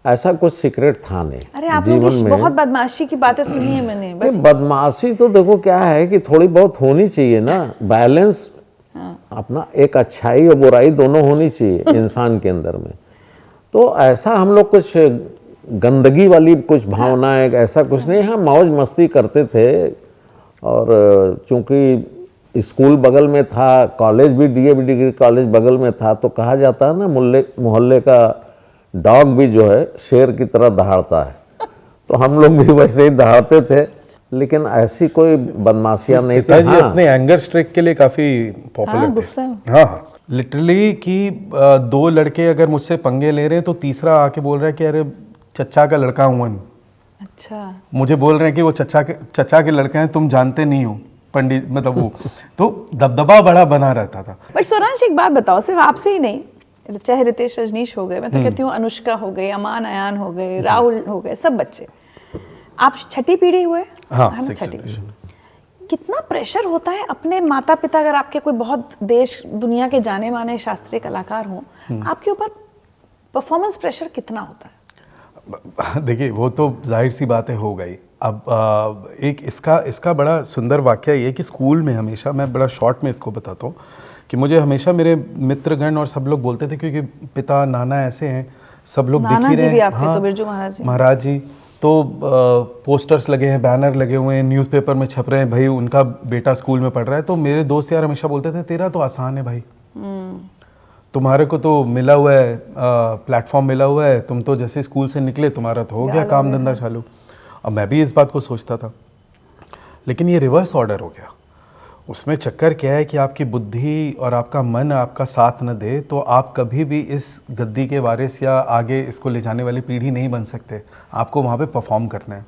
ऐसा कुछ सीक्रेट था नहीं। अरे आप लोग की बहुत बदमाशी की बातें सुनी है मैंने। बस बदमाशी तो देखो क्या है कि थोड़ी बहुत होनी चाहिए ना, बैलेंस। अपना एक अच्छाई और बुराई दोनों होनी चाहिए इंसान के अंदर में। तो ऐसा हम लोग कुछ गंदगी वाली कुछ भावनाएं ऐसा कुछ नहीं, हाँ मौज मस्ती करते थे। और चूंकि स्कूल बगल में था, कॉलेज भी डीएवी डिग्री कॉलेज बगल में था, तो कहा जाता है ना मोहल्ले का डॉग भी जो है शेर की तरह दहाड़ता है। तो हम लोग भी वैसे ही दहाड़ते थे, लेकिन ऐसी कोई बदमाशियां नहीं थी। पिताजी हाँ, अपने एंगर स्ट्रिक के लिए काफी पॉपुलर हाँ, थे। गुस्सा। हाँ लिटरली कि दो लड़के अगर मुझसे पंगे ले रहे हैं तो तीसरा आके बोल रहा है कि अरे चचा का लड़का हूँ मैं। अच्छा, मुझे बोल रहे हैं कि वो चचा के लड़के हैं, तुम जानते नहीं हो पंडित, मतलब वो तो दबदबा बड़ा बना रहता था। बट सुरांश एक बात बताओ, सिर्फ आपसे ही नहीं, चाहे रितेश रजनीश हो गए, मैं तो कहती हूँ अनुष्का हो गई, अमान अयान हो गए, राहुल हो गए, सब बच्चे, आप छठी पीढ़ी हुए? हाँ, है ना, sixth छठी। generation। कितना प्रेशर होता है अपने माता पिता, अगर आपके कोई बहुत देश दुनिया के जाने माने शास्त्रीय कलाकार हों, आपके ऊपर परफॉर्मेंस प्रेशर कितना होता है? देखिए वो तो जाहिर सी बातें हो गई। अब एक इसका बड़ा सुंदर वाक्य ये कि स्कूल में हमेशा, मैं बड़ा शॉर्ट में इसको बताता हूँ कि मुझे हमेशा मेरे मित्रगण और सब लोग बोलते थे, क्योंकि पिता नाना ऐसे हैं, सब लोग दिख नाना ही जी रहे भी हैं। आपके तो बिरजू महाराज जी। महाराज जी तो पोस्टर्स लगे हैं, बैनर लगे हुए हैं, न्यूज़पेपर में छप रहे हैं, भाई उनका बेटा स्कूल में पढ़ रहा है। तो मेरे दोस्त यार हमेशा बोलते थे तेरा तो आसान है भाई, तुम्हारे को तो मिला हुआ है, प्लेटफॉर्म मिला हुआ है, तुम तो जैसे स्कूल से निकले तुम्हारा तो हो गया काम धंधा चालू। अब मैं भी इस बात को सोचता था, लेकिन ये रिवर्स ऑर्डर हो गया। उसमें चक्कर क्या है कि आपकी बुद्धि और आपका मन आपका साथ न दे तो आप कभी भी इस गद्दी के वारिस या आगे इसको ले जाने वाली पीढ़ी नहीं बन सकते। आपको वहाँ पे परफॉर्म करना है।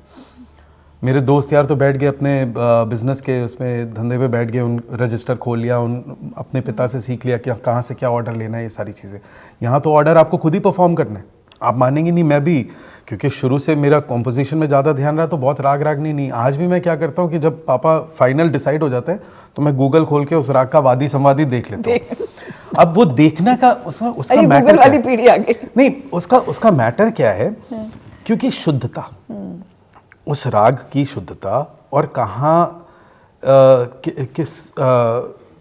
मेरे दोस्त यार तो बैठ गए अपने बिजनेस के उसमें धंधे पे बैठ गए, उन रजिस्टर खोल लिया, उन अपने पिता से सीख लिया कि कहाँ से क्या ऑर्डर लेना है, ये सारी चीज़ें। यहाँ तो ऑर्डर आपको खुद ही परफॉर्म करना है। आप मानेंगे नहीं, मैं भी, क्योंकि शुरू से मेरा कॉम्पोजिशन में ज़्यादा ध्यान रहा तो बहुत राग नहीं। आज भी मैं क्या करता हूँ कि जब पापा फाइनल डिसाइड हो जाते हैं तो मैं गूगल खोल के उस राग का वादी संवादी देख लेता हूँ। अब वो देखने का उसका मैटर गूगल वाली पीढ़ी आ गई। नहीं, उसका मैटर क्या है, क्योंकि शुद्धता, उस राग की शुद्धता और कहाँ किस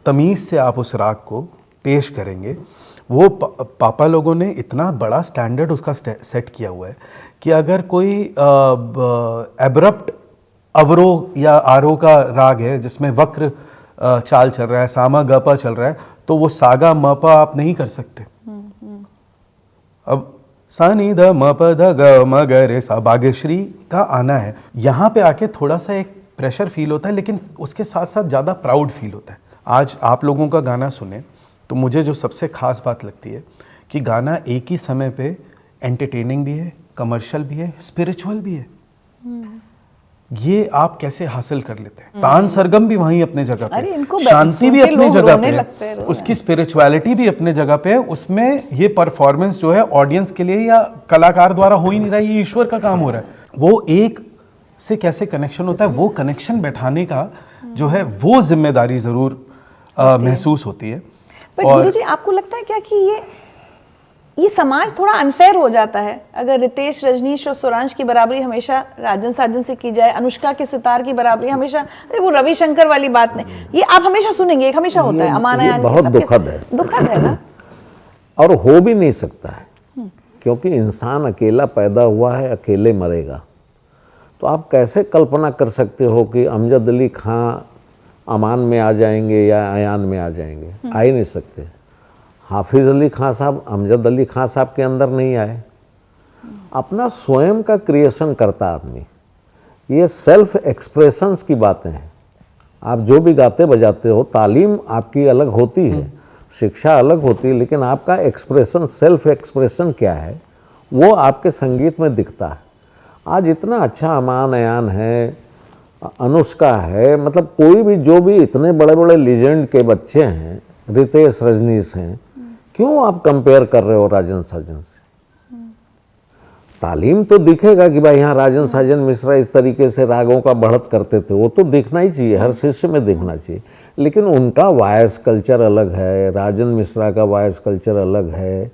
तमीज़ से आप उस राग को पेश करेंगे, वो पापा लोगों ने इतना बड़ा स्टैंडर्ड उसका सेट किया हुआ है कि अगर कोई एब्रप्ट अवरोह या आरोह का राग है जिसमें वक्र चाल चल रहा है, सामा गपा चल रहा है, तो वो सागा मपा आप नहीं कर सकते। अब सानी ध म प ध ग म ग रे सा बागेश्री का आना है, यहाँ पे आके थोड़ा सा एक प्रेशर फील होता है, लेकिन उसके साथ साथ ज़्यादा प्राउड फील होता है। आज आप लोगों का गाना सुने तो मुझे जो सबसे खास बात लगती है कि गाना एक ही समय पे एंटरटेनिंग भी है, कमर्शियल भी है, स्पिरिचुअल भी है। ये आप कैसे हासिल कर लेते हैं? तान सरगम भी वहीं अपने जगह पे, शांति भी अपने जगह पे है, उसकी स्पिरिचुअलिटी भी अपने जगह पे है। उसमें ये परफॉर्मेंस जो है ऑडियंस के लिए या कलाकार द्वारा हो ही नहीं रहा है, ये ईश्वर का काम हो रहा है। वो एक से कैसे कनेक्शन होता है, वो कनेक्शन बैठाने का जो है वो जिम्मेदारी जरूर महसूस होती है। पर गुरुजी आपको लगता है क्या कि ये समाज थोड़ा अनफेयर हो जाता है अगर रितेश रजनीश और सुरांश की बराबरी हमेशा राजन साजन से की जाए, अनुष्का के सितार की बराबरी हमेशा, अरे वो रविशंकर वाली बात नहीं, ये आप हमेशा सुनेंगे, एक हमेशा होता है। अमान अयान बहुत दुखद है, दुखद है ना, और हो भी नहीं सकता है, क्योंकि इंसान अकेला पैदा हुआ है, अकेले मरेगा। तो आप कैसे कल्पना कर सकते हो कि अमजद अली खां अमान में आ जाएंगे या अयान में आ जाएंगे? आ ही नहीं सकते। हाफिज़ अली खां साहब अमजद अली खां साहब के अंदर नहीं आए। अपना स्वयं का क्रिएशन करता आदमी, ये सेल्फ एक्सप्रेशंस की बातें हैं। आप जो भी गाते बजाते हो, तालीम आपकी अलग होती है, शिक्षा अलग होती है, लेकिन आपका एक्सप्रेशन, सेल्फ एक्सप्रेशन क्या है, वो आपके संगीत में दिखता है। आज इतना अच्छा अमान अयान है, अनुष्का है, मतलब कोई भी जो भी इतने बड़े बड़े लीजेंड के बच्चे हैं, रितेश रजनीश हैं, क्यों आप कंपेयर कर रहे हो राजन साजन से? तालीम तो दिखेगा कि भाई यहाँ राजन साजन मिश्रा इस तरीके से रागों का बढ़त करते थे, वो तो दिखना ही चाहिए, हर शिष्य में दिखना चाहिए। लेकिन उनका वॉइस कल्चर अलग है, राजन मिश्रा का वॉइस कल्चर अलग है,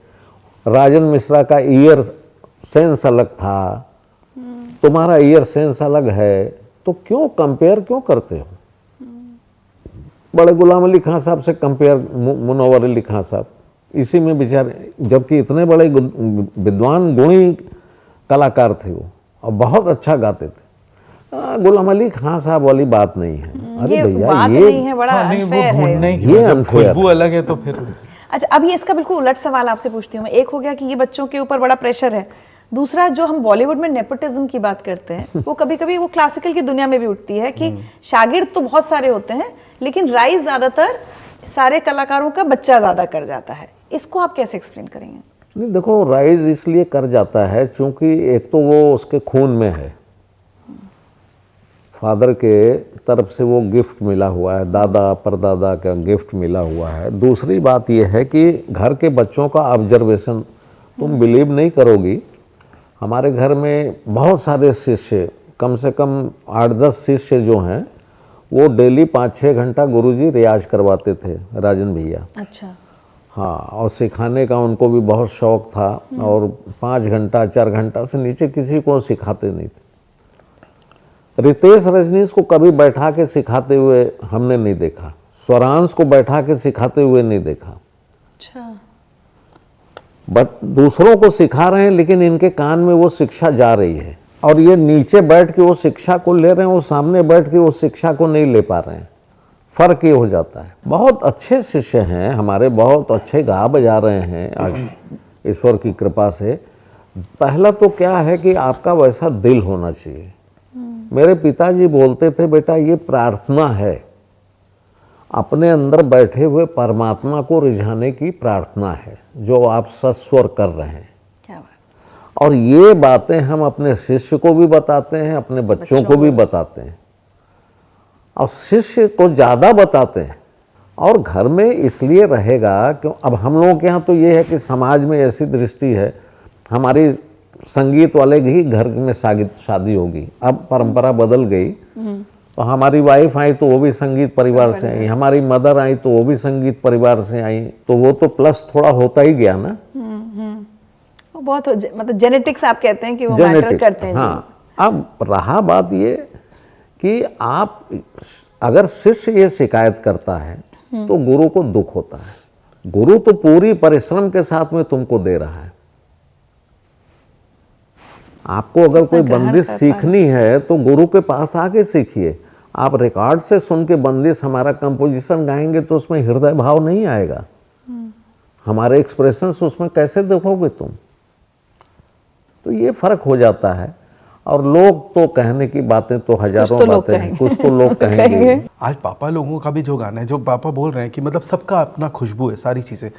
राजन मिश्रा का ईयर सेंस अलग था, तुम्हारा ईयर सेंस अलग है, तो क्यों कंपेयर क्यों करते हो? बड़े गुलाम अली खां साहब से कंपेयर मुनव्वर अली खां साहब, इसी में बेचारे, जबकि इतने बड़े विद्वान गुणी कलाकार थे वो और बहुत अच्छा गाते थे। गुलाम अली खान साहब वाली बात नहीं है। अरे ये भैया बात ये नहीं है, बड़ा हाँ, नहीं, वो unfair है। ढूंढने की ये जब unfair खुशबू है। अलग है तो फिर अच्छा, अब ये इसका बिल्कुल उलट सवाल आपसे पूछती हूँ मैं। एक हो गया कि ये बच्चों के ऊपर बड़ा प्रेशर है, दूसरा जो हम बॉलीवुड में नेपोटिज्म की बात करते हैं वो कभी कभी वो क्लासिकल की दुनिया में भी उठती है कि शागिर्द तो बहुत सारे होते हैं लेकिन राइज ज्यादातर सारे कलाकारों का बच्चा ज्यादा कर जाता है। इसको आप कैसे एक्सप्लेन करेंगे? नहीं, देखो राइज इसलिए कर जाता है क्योंकि एक तो वो उसके खून में है, फादर के तरफ से वो गिफ्ट मिला हुआ है, दादा परदादा का गिफ्ट मिला हुआ है। दूसरी बात ये है कि घर के बच्चों का ऑब्जर्वेशन, तुम बिलीव नहीं करोगी, हमारे घर में बहुत सारे शिष्य, कम से कम 8-10 शिष्य जो हैं वो डेली 5-6 घंटा गुरुजी रियाज करवाते थे, राजन भैया। अच्छा। हाँ, और सिखाने का उनको भी बहुत शौक था और 5 घंटा 4 घंटा से नीचे किसी को सिखाते नहीं थे। रितेश रजनीश को कभी बैठा के सिखाते हुए हमने नहीं देखा, स्वरांश को बैठा के सिखाते हुए नहीं देखा। अच्छा। बट दूसरों को सिखा रहे हैं लेकिन इनके कान में वो शिक्षा जा रही है और ये नीचे बैठ के वो शिक्षा को ले रहे हैं, वो सामने बैठ के वो शिक्षा को नहीं ले पा रहे हैं। फर्क ये हो जाता है। बहुत अच्छे शिष्य हैं हमारे, बहुत अच्छे गा बजा रहे हैं आज ईश्वर की कृपा से। पहला तो क्या है कि आपका वैसा दिल होना चाहिए। मेरे पिताजी बोलते थे, बेटा ये प्रार्थना है, अपने अंदर बैठे हुए परमात्मा को रिझाने की प्रार्थना है जो आप सस्वर कर रहे हैं। क्या बात। और ये बातें हम अपने शिष्य को भी बताते हैं, अपने बच्चों को भी बताते हैं और शिष्य को ज़्यादा बताते हैं। और घर में इसलिए रहेगा क्यों, अब हम लोगों के यहाँ तो ये है कि समाज में ऐसी दृष्टि है, हमारी संगीत वाले ही घर में शादी होगी। अब परंपरा बदल गई, तो हमारी वाइफ आई तो वो भी संगीत परिवार से आई, हमारी मदर आई तो वो भी संगीत परिवार से आई, तो वो तो प्लस थोड़ा होता ही गया ना। वो बहुत मतलब जेनेटिक्स आप कहते हैं कि वो मैटर जेनेटिक्स, करते हैं। हाँ। अब रहा बात ये कि आप अगर शिष्य ये शिकायत करता है तो गुरु को दुख होता है। गुरु तो पूरी परिश्रम के साथ में तुमको दे रहा है। आपको अगर कोई बंदिश सीखनी है तो गुरु के पास आके सीखिए। आप रिकॉर्ड से सुन के बंदिश, हमारा कंपोजिशन गाएंगे तो उसमें हृदय भाव नहीं आएगा, हमारे एक्सप्रेशंस उसमें कैसे देखोगे तुम? तो ये फर्क हो जाता है। और लोग तो कहने की बातें तो हजारों बातें हैं, कुछ तो लोग कहेंगे। आज पापा लोगों का भी जो गाना है, जो पापा बोल रहे हैं कि मतलब सबका अपना खुशबू है, सारी चीज़ें,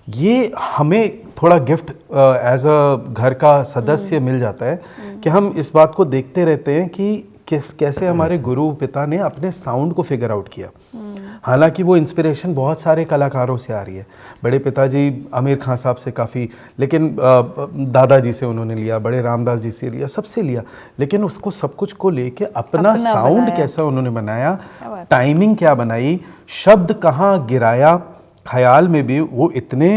ये हमें थोड़ा गिफ्ट एज अ घर का सदस्य मिल जाता है कि हम इस बात को देखते रहते हैं कि कैसे हमारे गुरु पिता ने अपने साउंड को फिगर आउट किया। हालांकि वो इंस्पिरेशन बहुत सारे कलाकारों से आ रही है। बड़े पिताजी आमिर खान साहब से काफ़ी, लेकिन दादाजी से उन्होंने लिया, बड़े रामदास जी से लिया, सबसे लिया, लेकिन उसको सब कुछ को लेके अपना साउंड कैसा उन्होंने बनाया, टाइमिंग क्या बनाई, शब्द कहाँ गिराया। ख्याल में भी वो इतने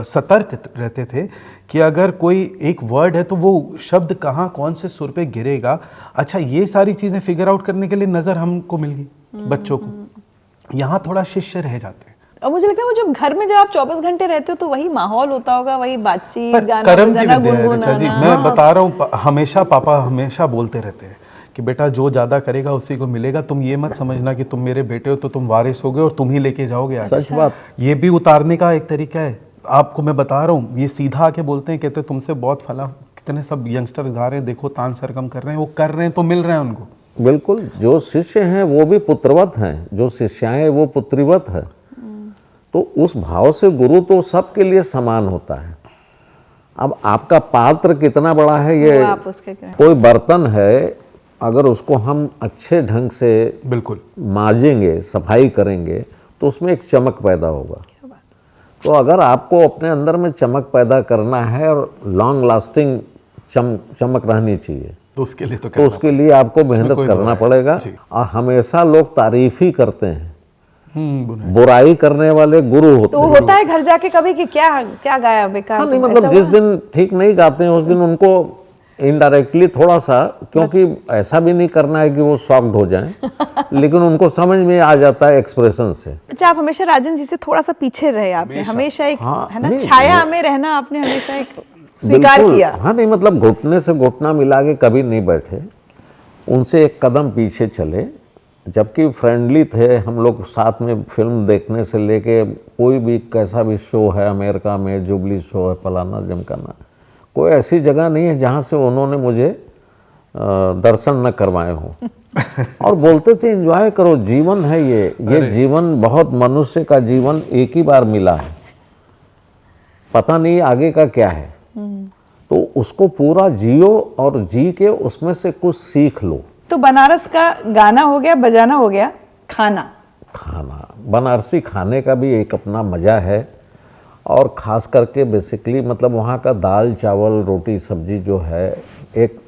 सतर्क रहते थे कि अगर कोई एक वर्ड है तो वो शब्द कहाँ कौन से सुर पे गिरेगा। अच्छा, ये सारी चीज़ें फिगर आउट करने के लिए नज़र हमको मिल गई बच्चों को। यहाँ थोड़ा शिष्य रह जाते हैं। और मुझे लगता है वो जब घर में जब आप 24 घंटे रहते हो तो वही माहौल होता होगा, वही बातचीत, गाना कर्म की बजाना, विद्या है ऋचा जी। गुनगुनाना। मैं बता रहा हूँ, हमेशा पापा हमेशा बोलते रहते हैं कि बेटा जो ज़्यादा करेगा उसी को मिलेगा। तुम ये मत समझना कि तुम मेरे बेटे हो तो तुम वारिस होगे और तुम ही लेके जाओगे आगे। सच बात। ये भी उतारने का एक तरीका है। आपको मैं बता रहा हूँ, ये सीधा आके बोलते हैं, कहते तुमसे बहुत फला, कितने सब यंगस्टर्स गा रहे हैं, देखो तान सरगम कर रहे हैं, वो कर रहे हैं तो मिल रहे हैं उनको। बिल्कुल, जो शिष्य हैं वो भी पुत्रवत हैं, जो शिष्याएं वो पुत्रीवत है। तो उस भाव से गुरु तो सबके लिए समान होता है। अब आपका पात्र कितना बड़ा है, ये आप उसके कोई बर्तन है, अगर उसको हम अच्छे ढंग से बिल्कुल मांजेंगे, सफाई करेंगे तो उसमें एक चमक पैदा होगा। तो अगर आपको अपने अंदर में चमक पैदा करना है और लॉन्ग लास्टिंग चमक रहनी चाहिए तो उसके लिए तो उसके लिए आपको मेहनत करना पड़ेगा। और हमेशा लोग तारीफ ही करते हैं, बुराई करने वाले गुरु होते तो होता है घर जाके कभी कि क्या क्या गाया बेकार। हाँ, नहीं मतलब जिस दिन ठीक नहीं गाते हैं उस दिन उनको इनडायरेक्टली थोड़ा सा, क्योंकि ऐसा भी नहीं करना है कि वो शॉक्ड हो जाएं, लेकिन उनको समझ में आ जाता है एक्सप्रेशन से। अच्छा, आप हमेशा राजन जी से थोड़ा सा पीछे रहे, आपने हमेशा एक हाँ, है ना नहीं, छाया में रहना आपने हमेशा एक स्वीकार बिल्कुल, किया। हाँ नहीं, मतलब घुटने से घुटना मिला के कभी नहीं बैठे, उनसे एक कदम पीछे चले, जबकि फ्रेंडली थे हम लोग। साथ में फिल्म देखने से लेके कोई भी कैसा भी शो है अमेरिका में, जुबली शो है, फलाना जमकाना, कोई ऐसी जगह नहीं है जहाँ से उन्होंने मुझे दर्शन न करवाए हों। और बोलते थे एंजॉय करो, जीवन है ये जीवन, बहुत मनुष्य का जीवन एक ही बार मिला है, पता नहीं आगे का क्या है, तो उसको पूरा जियो और जी के उसमें से कुछ सीख लो। तो बनारस का गाना हो गया, बजाना हो गया, खाना बनारसी खाने का भी एक अपना मज़ा है, और ख़ास करके बेसिकली मतलब वहाँ का दाल चावल रोटी सब्जी जो है, एक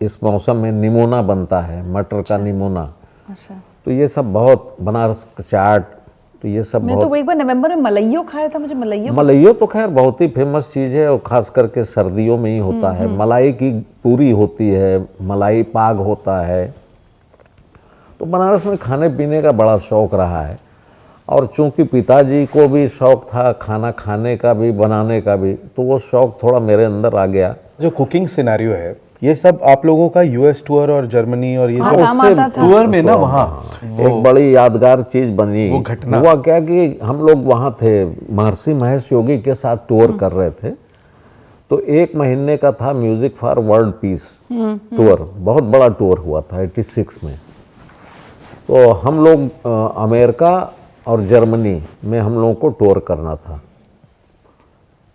इस मौसम में निमोना बनता है, मटर का निमोना। अच्छा, तो ये सब बहुत, बनारस का चाट, तो ये सब मैं बहुत। तो वो एक बार नवंबर में मलइयो खाया था, मुझे मलइयो तो खैर बहुत ही फेमस चीज़ है, और ख़ास करके सर्दियों में ही होता है। मलाई की पूरी होती है, मलाई पाग होता है, तो बनारस में खाने पीने का बड़ा शौक़ रहा है। और चूंकि पिताजी को भी शौक़ था खाना खाने का भी, बनाने का भी, तो वो शौक़ थोड़ा मेरे अंदर आ गया। जो कुकिंग सिनेरियो है ये सब आप लोगों का यूएस टूर और जर्मनी और ये हाँ, सब काम आता था। टूर में ना, वहाँ एक बड़ी यादगार चीज बनी। वो घटना। हुआ क्या कि हम लोग वहाँ थे, महर्षि महेश योगी के साथ टूर कर रहे थे, तो 1 महीने का था music for world peace tour, बहुत बड़ा टूर हुआ था 86 में। तो हम लोग अमेरिका और जर्मनी में हम लोगों को टूर करना था।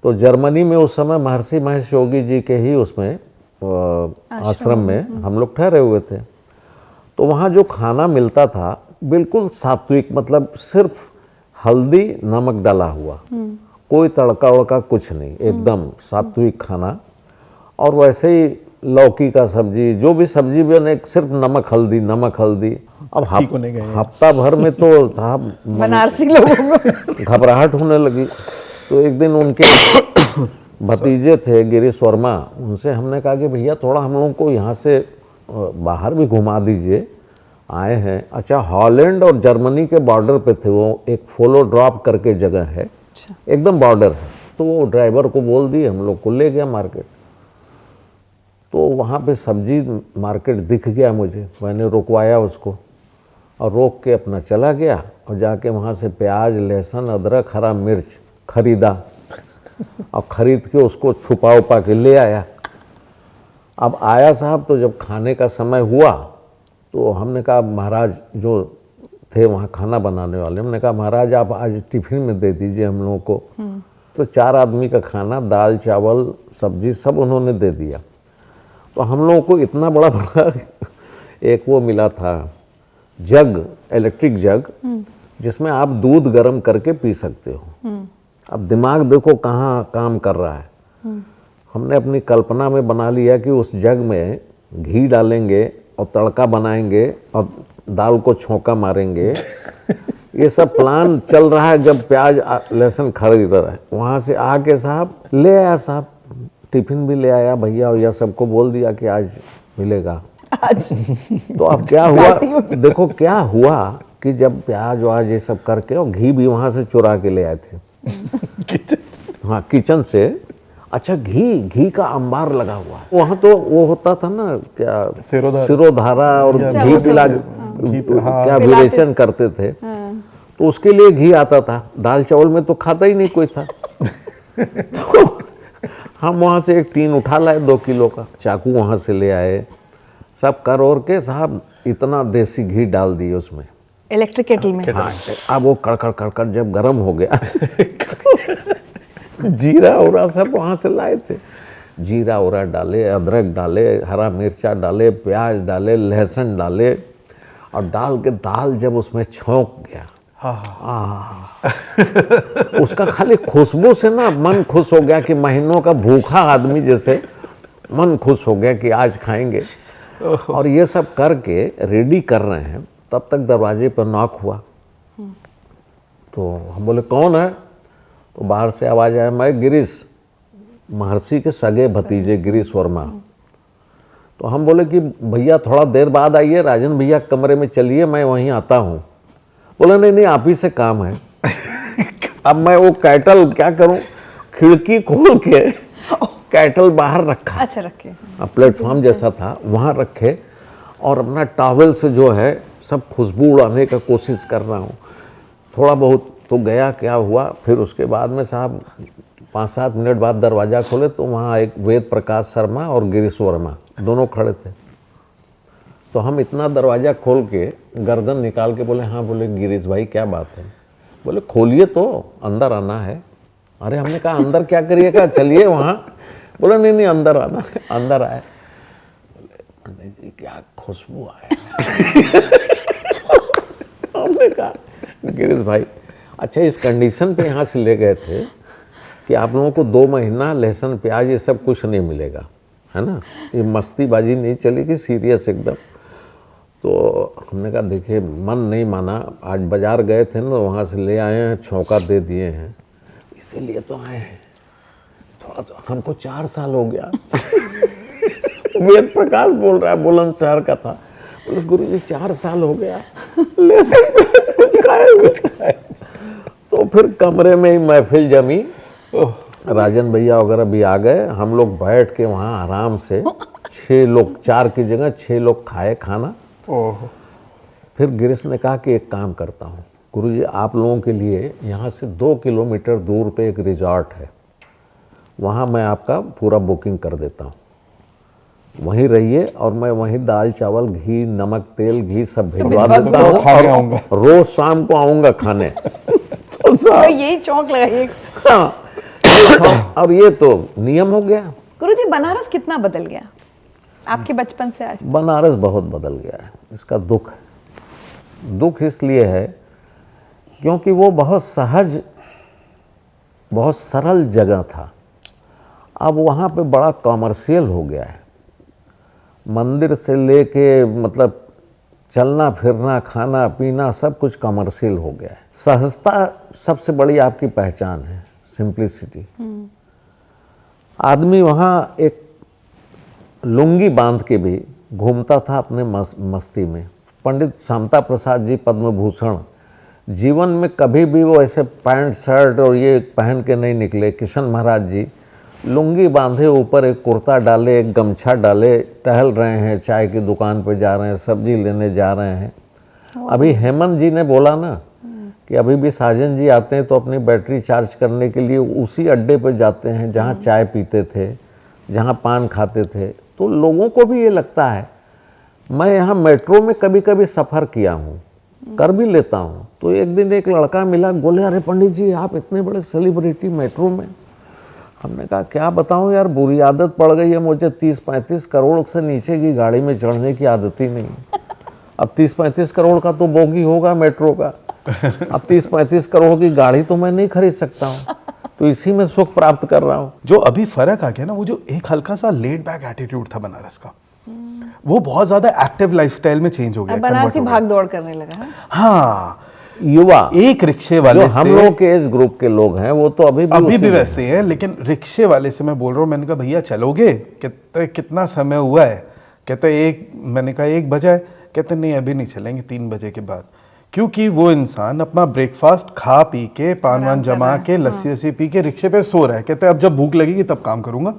तो जर्मनी में उस समय महर्षि महेश योगी जी के ही उसमें आश्रम में हम लोग ठहरे हुए थे। तो वहाँ जो खाना मिलता था बिल्कुल सात्विक, मतलब सिर्फ हल्दी नमक डाला हुआ, कोई तड़का वड़का कुछ नहीं, एकदम सात्विक खाना। और वैसे ही लौकी का सब्जी, जो भी सब्जी बने, सिर्फ नमक हल्दी। अब हफ्ता भर में तो साहब बनारसी लोगों को घबराहट होने लगी। तो एक दिन उनके भतीजे थे गिरीश वर्मा, उनसे हमने कहा कि भैया थोड़ा हम लोगों को यहाँ से बाहर भी घुमा दीजिए, आए हैं। अच्छा, हॉलैंड और जर्मनी के बॉर्डर पे थे वो, एक फॉलो ड्रॉप करके जगह है, एकदम बॉर्डर है। तो वो ड्राइवर को बोल दिए, हम लोग को ले गया मार्केट। तो वहाँ पे सब्जी मार्केट दिख गया मुझे, मैंने रुकवाया उसको और रोक के अपना चला गया, और जाके वहाँ से प्याज लहसुन अदरक हरा मिर्च खरीदा और ख़रीद के उसको छुपा उपा के ले आया। अब आया साहब, तो जब खाने का समय हुआ तो हमने कहा, महाराज जो थे वहाँ खाना बनाने वाले, हमने कहा महाराज आप आज टिफ़िन में दे दीजिए हम लोगों को। तो 4 आदमी का खाना, दाल चावल सब्जी सब उन्होंने दे दिया। तो हम लोगों को इतना बड़ा बड़ा एक वो मिला था जग, इलेक्ट्रिक जग, जिसमें आप दूध गर्म करके पी सकते हो। अब दिमाग देखो कहाँ काम कर रहा है। हमने अपनी कल्पना में बना लिया कि उस जग में घी डालेंगे और तड़का बनाएंगे और दाल को छौंका मारेंगे। ये सब प्लान चल रहा है। जब प्याज लहसुन खरीद रहा है, वहाँ से आके साहब ले आया, साहब टिफिन भी ले आया भैया, और यह सबको बोल दिया कि आज मिलेगा। तो अब क्या हुआ, देखो क्या हुआ कि जब प्याज वाज ये सब करके, और घी भी वहाँ से चुरा के ले आए थे हाँ, किचन से। अच्छा, घी का अंबार लगा हुआ है वहाँ। तो वो होता था ना क्या, सिरोधारा और घी पिला क्या विरेचन करते थे, तो उसके लिए घी आता था। दाल चावल में तो खाता ही नहीं कोई था। तो हम वहाँ से एक टीन उठा लाए 2 किलो का, चाकू वहाँ से ले आए, सब कर और के साहब इतना देसी घी डाल दिए उसमें, इलेक्ट्रिक केटल में। हाँ, अब वो कड़कड़ जब गर्म हो गया जीरा उरा सब वहाँ से लाए थे, जीरा उरा डाले, अदरक डाले, हरा मिर्चा डाले, प्याज डाले, लहसुन डाले, और डाल के दाल जब उसमें छौंक गया, उसका खाली खुशबू से ना मन खुश हो गया कि महीनों का भूखा आदमी जैसे मन खुश हो गया कि आज खाएंगे। और ये सब करके रेडी कर रहे हैं, तब तक दरवाजे पर नॉक हुआ। तो हम बोले कौन है? तो बाहर से आवाज़ आया, मैं गिरीश, महर्षि के सगे भतीजे गिरीश वर्मा। तो हम बोले कि भैया थोड़ा देर बाद आइए, राजन भैया कमरे में चलिए, मैं वहीं आता हूँ। बोले नहीं नहीं, आप ही से काम है। अब मैं वो कैटल क्या करूँ, खिड़की खोल के कैटल बाहर रखा। अच्छा, रखे। प्लेटफॉर्म जैसा था वहाँ रखे, और अपना टॉवल से जो है सब खुशबू उड़ाने का कोशिश कर रहा हूँ। थोड़ा बहुत तो गया, क्या हुआ फिर उसके बाद में साहब 5-7 मिनट बाद दरवाज़ा खोले तो वहाँ एक वेद प्रकाश शर्मा और गिरीश वर्मा दोनों खड़े थे। तो हम इतना दरवाज़ा खोल के गर्दन निकाल के बोले, हाँ। बोले गिरीश भाई क्या बात है? बोले खोलिए तो, अंदर आना है। अरे हमने कहा अंदर क्या करिएगा, चलिए वहाँ। बोले नहीं नहीं, अंदर आना है। अंदर आए, बोले पंडित जी क्या खुशबू आया। हमने कहा गिरीश भाई अच्छा, इस कंडीशन पे यहाँ से ले गए थे कि आप लोगों को 2 महीना लहसुन प्याज ये सब कुछ नहीं मिलेगा, है ना, ये मस्तीबाजी नहीं चलेगी, सीरियस एकदम। तो हमने कहा देखिए, मन नहीं माना, आज बाजार गए थे ना, वहाँ से ले आए हैं, छौंका दे दिए हैं, इसीलिए तो आए हैं। थोड़ा तो हमको 4 साल हो गया। वेद प्रकाश बोल रहा है, बुलंदशहर का था। बोले गुरुजी 4 साल हो गया, लहसुन कुछ खाए। तो फिर कमरे में ही महफिल जमी। राजन भैया वगैरह भी आ गए, हम लोग बैठ के वहाँ आराम से 6 लोग, 4 की जगह 6 लोग खाए खाना। फिर गिरीश ने कहा कि एक काम करता हूँ गुरुजी, आप लोगों के लिए यहाँ से 2 किलोमीटर दूर पे एक रिजॉर्ट है, वहाँ मैं आपका पूरा बुकिंग कर देता हूँ, वहीं रहिए और मैं वहीं दाल चावल घी नमक तेल घी सब भिजवा देता हूँ, रोज शाम को आऊँगा खाने। तो यही चौंक लगाइए। हाँ, और ये तो नियम हो गया। गुरुजी, बनारस कितना बदल गया आपके बचपन से आज तक? बनारस बहुत बदल गया है, इसका दुख है। दुख इसलिए है क्योंकि वो बहुत सहज, बहुत सरल जगह था। अब वहाँ पे बड़ा कॉमर्शियल हो गया है। मंदिर से लेके मतलब चलना फिरना खाना पीना सब कुछ कमर्शियल हो गया है। सहजता सबसे बड़ी आपकी पहचान है, सिंप्लिसिटी। आदमी वहाँ एक लुंगी बांध के भी घूमता था अपने मस्ती में। पंडित शांता प्रसाद जी पद्म भूषण, जीवन में कभी भी वो ऐसे पैंट शर्ट और ये पहन के नहीं निकले। किशन महाराज जी लुंगी बांधे, ऊपर एक कुर्ता डाले, एक गमछा डाले, टहल रहे हैं, चाय की दुकान पे जा रहे हैं, सब्जी लेने जा रहे हैं। अभी हेमंत जी ने बोला ना कि अभी भी साजन जी आते हैं तो अपनी बैटरी चार्ज करने के लिए उसी अड्डे पर जाते हैं जहाँ चाय पीते थे, जहाँ पान खाते थे। तो लोगों को भी ये लगता है। मैं यहाँ मेट्रो में कभी कभी सफ़र किया हूँ, कर भी लेता हूँ। तो एक दिन एक लड़का मिला, बोले अरे पंडित जी आप इतने बड़े सेलिब्रिटी मेट्रो में। हमने कहा क्या बताऊँ यार, बुरी आदत पड़ गई है मुझे, 30-35 करोड़ से नीचे की गाड़ी में चढ़ने की आदत ही नहीं। अब 30-35 करोड़ का तो बोगी होगा मेट्रो का, अब 30-35 करोड़ की गाड़ी तो मैं नहीं खरीद सकता हूँ, तो इसी में सुख प्राप्त कर रहा हूँ। जो अभी फर्क आ गया ना, वो जो एक हल्का सा लेड बैक एटीट्यूड था बनारस का, वो बहुत ज्यादा एक्टिव लाइफस्टाइल में चेंज हो गया। बनारसी भाग दौड़ करने लगा। हाँ, युवा एक रिक्शे वाले जो हम लोग के एज ग्रुप के लोग हैं वो तो अभी भी वैसे हैं, लेकिन रिक्शे वाले से मैं बोल रहा हूँ, मैंने कहा भैया चलोगे? कहते कितना समय हुआ है? कहते मैंने कहा 1 बजा है। कहते नहीं अभी नहीं चलेंगे, 3 बजे के बाद। क्योंकि वो इंसान अपना ब्रेकफास्ट खा पी के, पान वान जमा के, लस्सी वस्सी पी के रिक्शे पे सो रहा है। कहते अब जब भूख लगेगी तब काम करूंगा।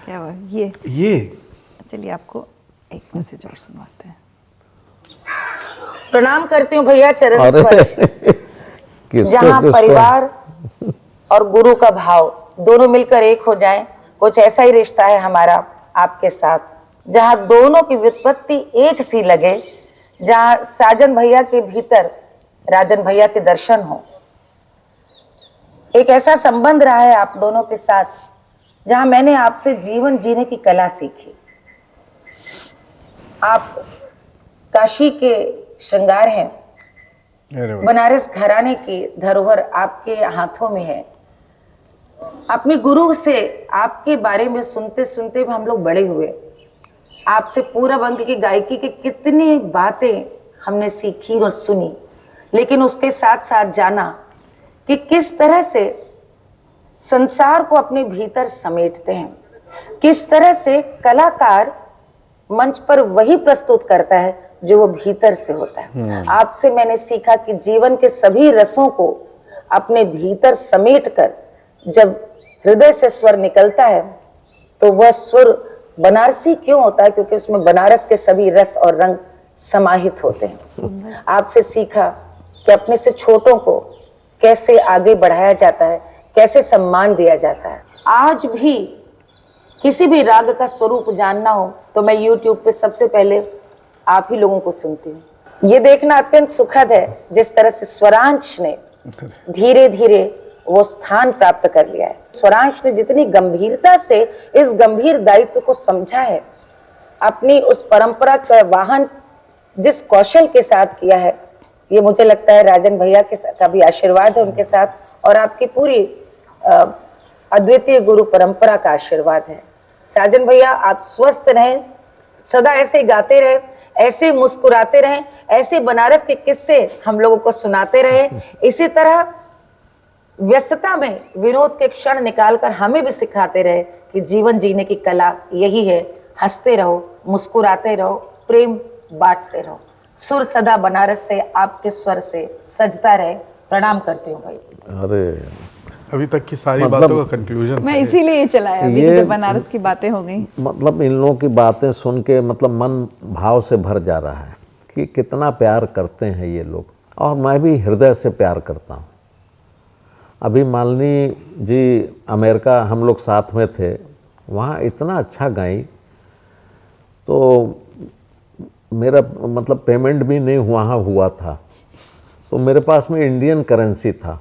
क्या हुआ? ये चलिए आपको एक मैसेज और सुनवाते हैं। प्रणाम करती हूँ भैया, चरण स्पर्श। जहाँ परिवार और गुरु का भाव दोनों मिलकर एक हो जाएं, कुछ ऐसा ही रिश्ता है हमारा आपके साथ। जहाँ दोनों की व्युत्पत्ति एक सी लगे, जहाँ साजन भैया के भीतर राजन भैया के दर्शन हो। एक ऐसा संबंध रहा है आप दोनों के साथ, जहाँ मैंने आपसे जीवन जीने की कला सीखी। आप काशी के श्रृंगार हैं, बनारस घराने की धरोहर आपके हाथों में है। अपने गुरु से आपके बारे में सुनते सुनते हम लोग बड़े हुए। आपसे पूरब अंग की गायकी की कितनी बातें हमने सीखी और सुनी, लेकिन उसके साथ साथ जाना कि किस तरह से संसार को अपने भीतर समेटते हैं, किस तरह से कलाकार मंच पर वही प्रस्तुत करता है जो वो भीतर से होता है। आपसे मैंने सीखा कि जीवन के सभी रसों को अपने भीतर समेट कर जब हृदय से स्वर निकलता है तो वह स्वर बनारसी क्यों होता है, क्योंकि उसमें बनारस के सभी रस और रंग समाहित होते हैं। आपसे सीखा कि अपने से छोटों को कैसे आगे बढ़ाया जाता है, कैसे सम्मान दिया जाता है। आज भी किसी भी राग का स्वरूप जानना हो तो मैं YouTube पे सबसे पहले आप ही लोगों को सुनती हूँ। ये देखना अत्यंत सुखद है जिस तरह से स्वरांश ने धीरे धीरे वो स्थान प्राप्त कर लिया है। स्वरांश ने जितनी गंभीरता से इस गंभीर दायित्व को समझा है, अपनी उस परंपरा का वाहन जिस कौशल के साथ किया है, ये मुझे लगता है राजन भैया का भी आशीर्वाद है उनके साथ, और आपकी पूरी अद्वितीय गुरु परंपरा का आशीर्वाद है। साजन भैया आप स्वस्थ रहें, सदा ऐसे गाते रहे, ऐसे मुस्कुराते रहें, ऐसे बनारस के किस्से हम लोगों को सुनाते रहे। इसी तरह व्यस्तता में विनोद के क्षण निकालकर हमें भी सिखाते रहे कि जीवन जीने की कला यही है। हंसते रहो, मुस्कुराते रहो, प्रेम बांटते रहो। सुर सदा बनारस से आपके स्वर से सजता रहे। प्रणाम करती हूँ भाई। अरे अभी तक की सारी बातों का कंक्लूजन मैं इसीलिए ये चलाया अभी कि जब बनारस की बातें हो गई। मतलब इन लोगों की बातें सुन के मतलब मन भाव से भर जा रहा है कि कितना प्यार करते हैं ये लोग, और मैं भी हृदय से प्यार करता हूँ। अभी मालिनी जी अमेरिका हम लोग साथ में थे, वहाँ इतना अच्छा गाई, तो मेरा मतलब पेमेंट भी नहीं वहाँ हुआ था, तो मेरे पास में इंडियन करेंसी था,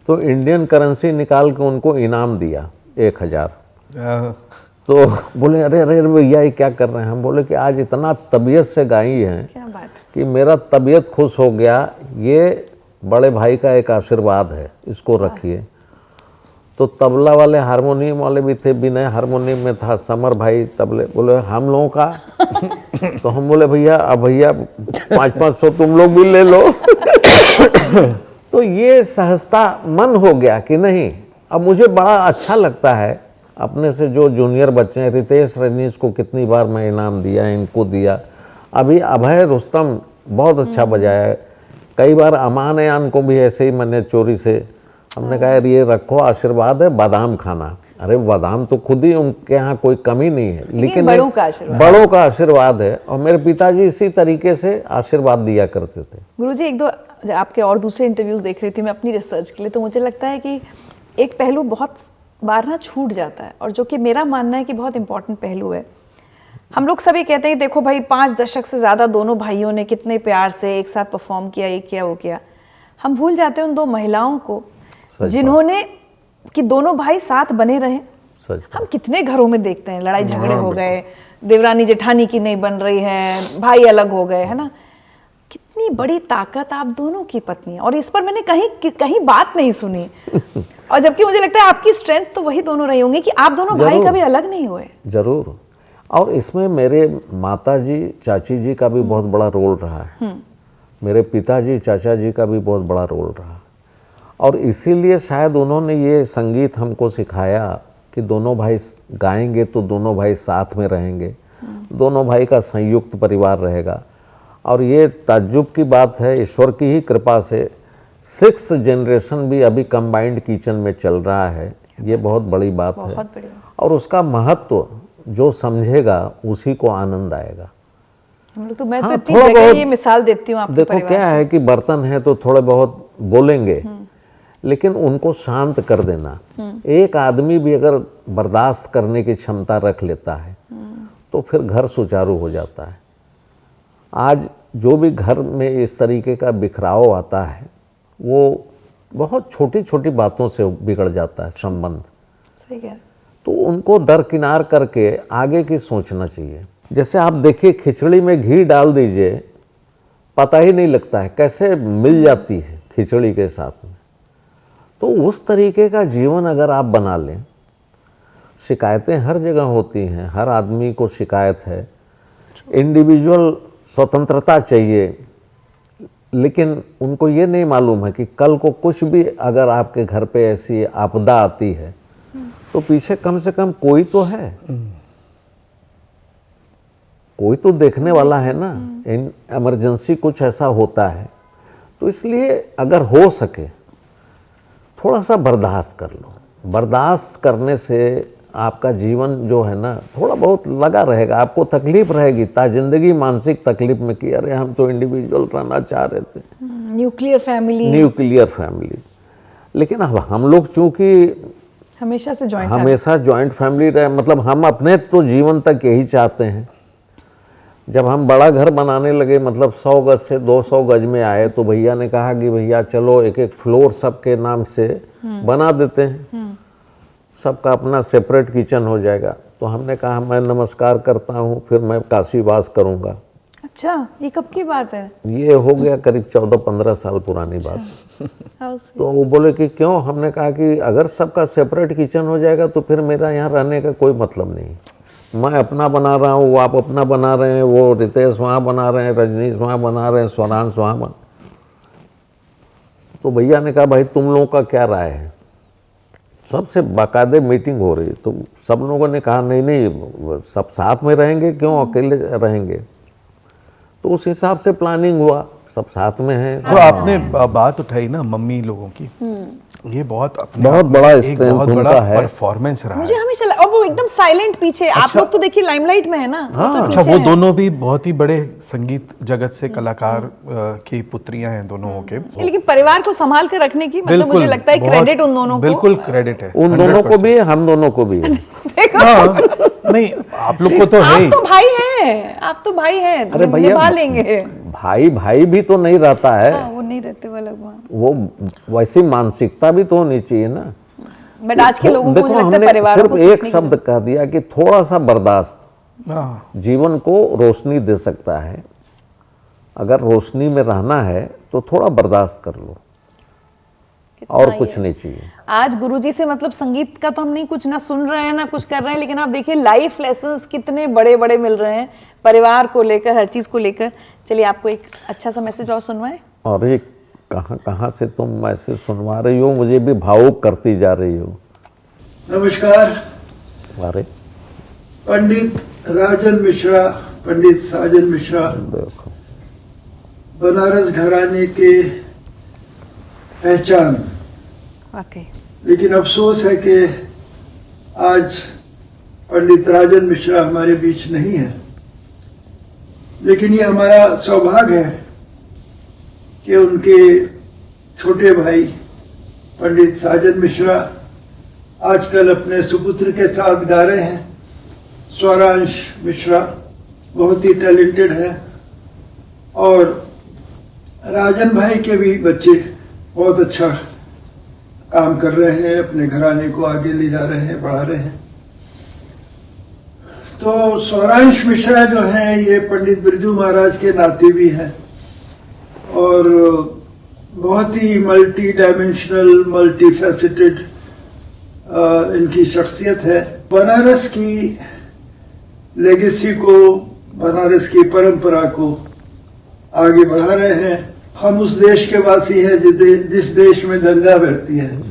तो इंडियन करेंसी निकाल के उनको इनाम दिया 1000। तो बोले अरे अरे भैया ये क्या कर रहे हैं। हम बोले कि आज इतना तबीयत से गाई हैं क्या बात। कि मेरा तबीयत खुश हो गया, ये बड़े भाई का एक आशीर्वाद है, इसको रखिए। तो तबला वाले हारमोनियम वाले भी थे, विनय हारमोनियम में था, समर भाई तबले, बोले हम लोगों का। तो हम बोले भैया अब भैया 500-500 तुम लोग भी ले लो। तो ये सहजता मन हो गया कि नहीं, अब मुझे बड़ा अच्छा लगता है अपने से जो जूनियर बच्चे हैं, रितेश रजनीश को कितनी बार मैं इनाम दिया, इनको दिया। अभी अभय रुस्तम बहुत अच्छा बजाया है, कई बार अमान यान को भी ऐसे ही मैंने चोरी से, हमने कहा यार ये रखो आशीर्वाद है, बादाम खाना। अरे बादाम तो खुद ही उनके यहाँ कोई कमी नहीं है, लेकिन बड़ों का आशीर्वाद, बड़ों का आशीर्वाद है। और मेरे पिताजी इसी तरीके से आशीर्वाद दिया करते थे। गुरुजी एक दो आपके और दूसरे इंटरव्यूज देख रही थी मैं अपनी रिसर्च के लिए, तो मुझे लगता है कि एक पहलू बहुत बार ना छूट जाता है, और जो कि मेरा मानना है कि बहुत इंपॉर्टेंट पहलू है। हम लोग सभी कहते हैं कि देखो भाई 5 दशक से ज़्यादा दोनों भाइयों ने कितने प्यार से एक साथ परफॉर्म किया, ये किया वो किया। हम भूल जाते हैं उन 2 महिलाओं को जिन्होंने कि दोनों भाई साथ बने रहे। हम कितने घरों में देखते हैं लड़ाई झगड़े हो गए, देवरानी जेठानी की नहीं बन रही है, भाई अलग हो गए, है ना। कितनी बड़ी ताकत आप दोनों की पत्नी, और इस पर मैंने कहीं बात नहीं सुनी। और जबकि मुझे लगता है आपकी स्ट्रेंथ तो वही दोनों रही होंगी कि आप दोनों भाई कभी अलग नहीं हुए। जरूर, और इसमें मेरे माता जी चाची जी का भी बहुत बड़ा रोल रहा है, मेरे पिताजी चाचा जी का भी बहुत बड़ा रोल रहा, और इसीलिए शायद उन्होंने ये संगीत हमको सिखाया कि दोनों भाई गाएंगे तो दोनों भाई साथ में रहेंगे, दोनों भाई का संयुक्त परिवार रहेगा। और ये ताज्जुब की बात है, ईश्वर की ही कृपा से 6th जनरेशन भी अभी कंबाइंड किचन में चल रहा है। ये बहुत बड़ी बात है, और उसका महत्व जो समझेगा उसी को आनंद आएगा। हम लोग तो मैं तो इतनी जगह ये मिसाल देती हूँ आपके देखो क्या है कि बर्तन है तो थोड़े बहुत बोलेंगे, लेकिन उनको शांत कर देना। एक आदमी भी अगर बर्दाश्त करने की क्षमता रख लेता है तो फिर घर सुचारू हो जाता है। आज जो भी घर में इस तरीके का बिखराव आता है वो बहुत छोटी छोटी बातों से बिगड़ जाता है संबंध। सही है। तो उनको दरकिनार करके आगे की सोचना चाहिए। जैसे आप देखिए खिचड़ी में घी डाल दीजिए, पता ही नहीं लगता है कैसे मिल जाती है खिचड़ी के साथ में। तो उस तरीके का जीवन अगर आप बना लें, शिकायतें हर जगह होती हैं, हर आदमी को शिकायत है, इंडिविजुअल स्वतंत्रता चाहिए, लेकिन उनको ये नहीं मालूम है कि कल को कुछ भी अगर आपके घर पे ऐसी आपदा आती है तो पीछे कम से कम कोई तो है। कोई तो देखने वाला है ना, इन इमरजेंसी कुछ ऐसा होता है, तो इसलिए अगर हो सके थोड़ा सा बर्दाश्त कर लो। बर्दाश्त करने से आपका जीवन जो है ना थोड़ा बहुत लगा रहेगा, आपको तकलीफ रहेगी जिंदगी मानसिक तकलीफ में कि अरे हम तो इंडिविजुअल रहना चाह रहे थे, न्यूक्लियर फैमिली। लेकिन अब हम लोग चूंकि हमेशा जॉइंट फैमिली रहे, मतलब हम अपने तो जीवन तक यही चाहते हैं। जब हम बड़ा घर बनाने लगे, मतलब 100 गज से 200 गज में आए, तो भैया ने कहा कि भैया चलो एक एक फ्लोर सबके नाम से बना देते हैं, सबका अपना सेपरेट किचन हो जाएगा। तो हमने कहा मैं नमस्कार करता हूँ, फिर मैं काशीवास करूँगा। अच्छा, ये कब की बात है? ये हो गया करीब 14-15 साल पुरानी बात। तो वो बोले कि क्यों? हमने कहा कि अगर सबका सेपरेट किचन हो जाएगा तो फिर मेरा यहाँ रहने का कोई मतलब नहीं। मैं अपना बना रहा हूँ, वो आप अपना बना रहे हैं, वो रितेश वहाँ बना रहे हैं, रजनीश वहाँ बना रहे हैं, स्वरांश वहाँ बना। तो भैया ने कहा भाई तुम लोगों का क्या राय है? सबसे बाकायदे मीटिंग हो रही। तो सब लोगों ने कहा नहीं सब साथ में रहेंगे, क्यों अकेले रहेंगे? तो उस हिसाब से प्लानिंग हुआ, सब साथ में हैं। तो आपने बात उठाई ना मम्मी लोगों की, ये बहुत बड़ा एक बहुत स्ट्रेंथ बड़ा उनका है। परफॉर्मेंस रहा मुझे है। हमेशा और वो एकदम साइलेंट पीछे। आप लोग तो देखिए लाइमलाइट में है ना। अच्छा, वो दोनों भी बहुत ही बड़े संगीत जगत से कलाकार की पुत्रियां हैं दोनों के। लेकिन परिवार को संभाल कर रखने की मतलब मुझे लगता है क्रेडिट उन दोनों को, बिल्कुल क्रेडिट है। उन दोनों को भी है, हम दोनों को भी है। नहीं, आप लोग को तो है ही। आप तो भाई हैं, अरे भैया निभा लेंगे। भाई भी तो नहीं रहता है। वो नहीं रहते वो लोग वहाँ। वो वैसी मानसिकता भी तो होनी चाहिए ना। बट आज के लोगों को मुझे लगता है हमने परिवारों को सिर्फ एक सीखने शब्द कह दिया कि थोड़ा सा बर्दाश्त हाँ। जीवन को रोशनी दे सकता है। अगर रोशनी में रहना है तो थोड़ा बर्दाश्त कर लो, और कुछ नहीं चाहिए। आज गुरुजी से मतलब संगीत का तो हम नहीं कुछ ना सुन रहे हैं ना कुछ कर रहे हैं, लेकिन आप देखिए लाइफ लेसन्स कितने बड़े बड़े मिल रहे हैं परिवार को लेकर, हर चीज को लेकर। चलिए आपको एक अच्छा सा मैसेज और सुनवाएं। और ये कहाँ से तुम मैसेज सुनवा रही हो? मुझे भी भावुक करती जा रही हो। नमस्कार। अरे पंडित राजन मिश्रा, पंडित साजन मिश्रा देखो, बनारस घराने के पहचान। वाकई लेकिन अफसोस है कि आज पंडित राजन मिश्रा हमारे बीच नहीं है। लेकिन ये हमारा सौभाग्य है कि उनके छोटे भाई पंडित साजन मिश्रा आजकल अपने सुपुत्र के साथ गा रहे हैं। स्वरांश मिश्रा बहुत ही टैलेंटेड है, और राजन भाई के भी बच्चे बहुत अच्छा काम कर रहे हैं, अपने घराने को आगे ले जा रहे हैं, बढ़ा रहे हैं। तो स्वरांश मिश्रा जो हैं ये पंडित बिरजू महाराज के नाते भी हैं, और बहुत ही मल्टी डायमेंशनल, मल्टी फैसेटेड इनकी शख्सियत है। बनारस की लेगेसी को, बनारस की परंपरा को आगे बढ़ा रहे हैं। हम उस देश के वासी हैं जिस देश में गंगा बहती है।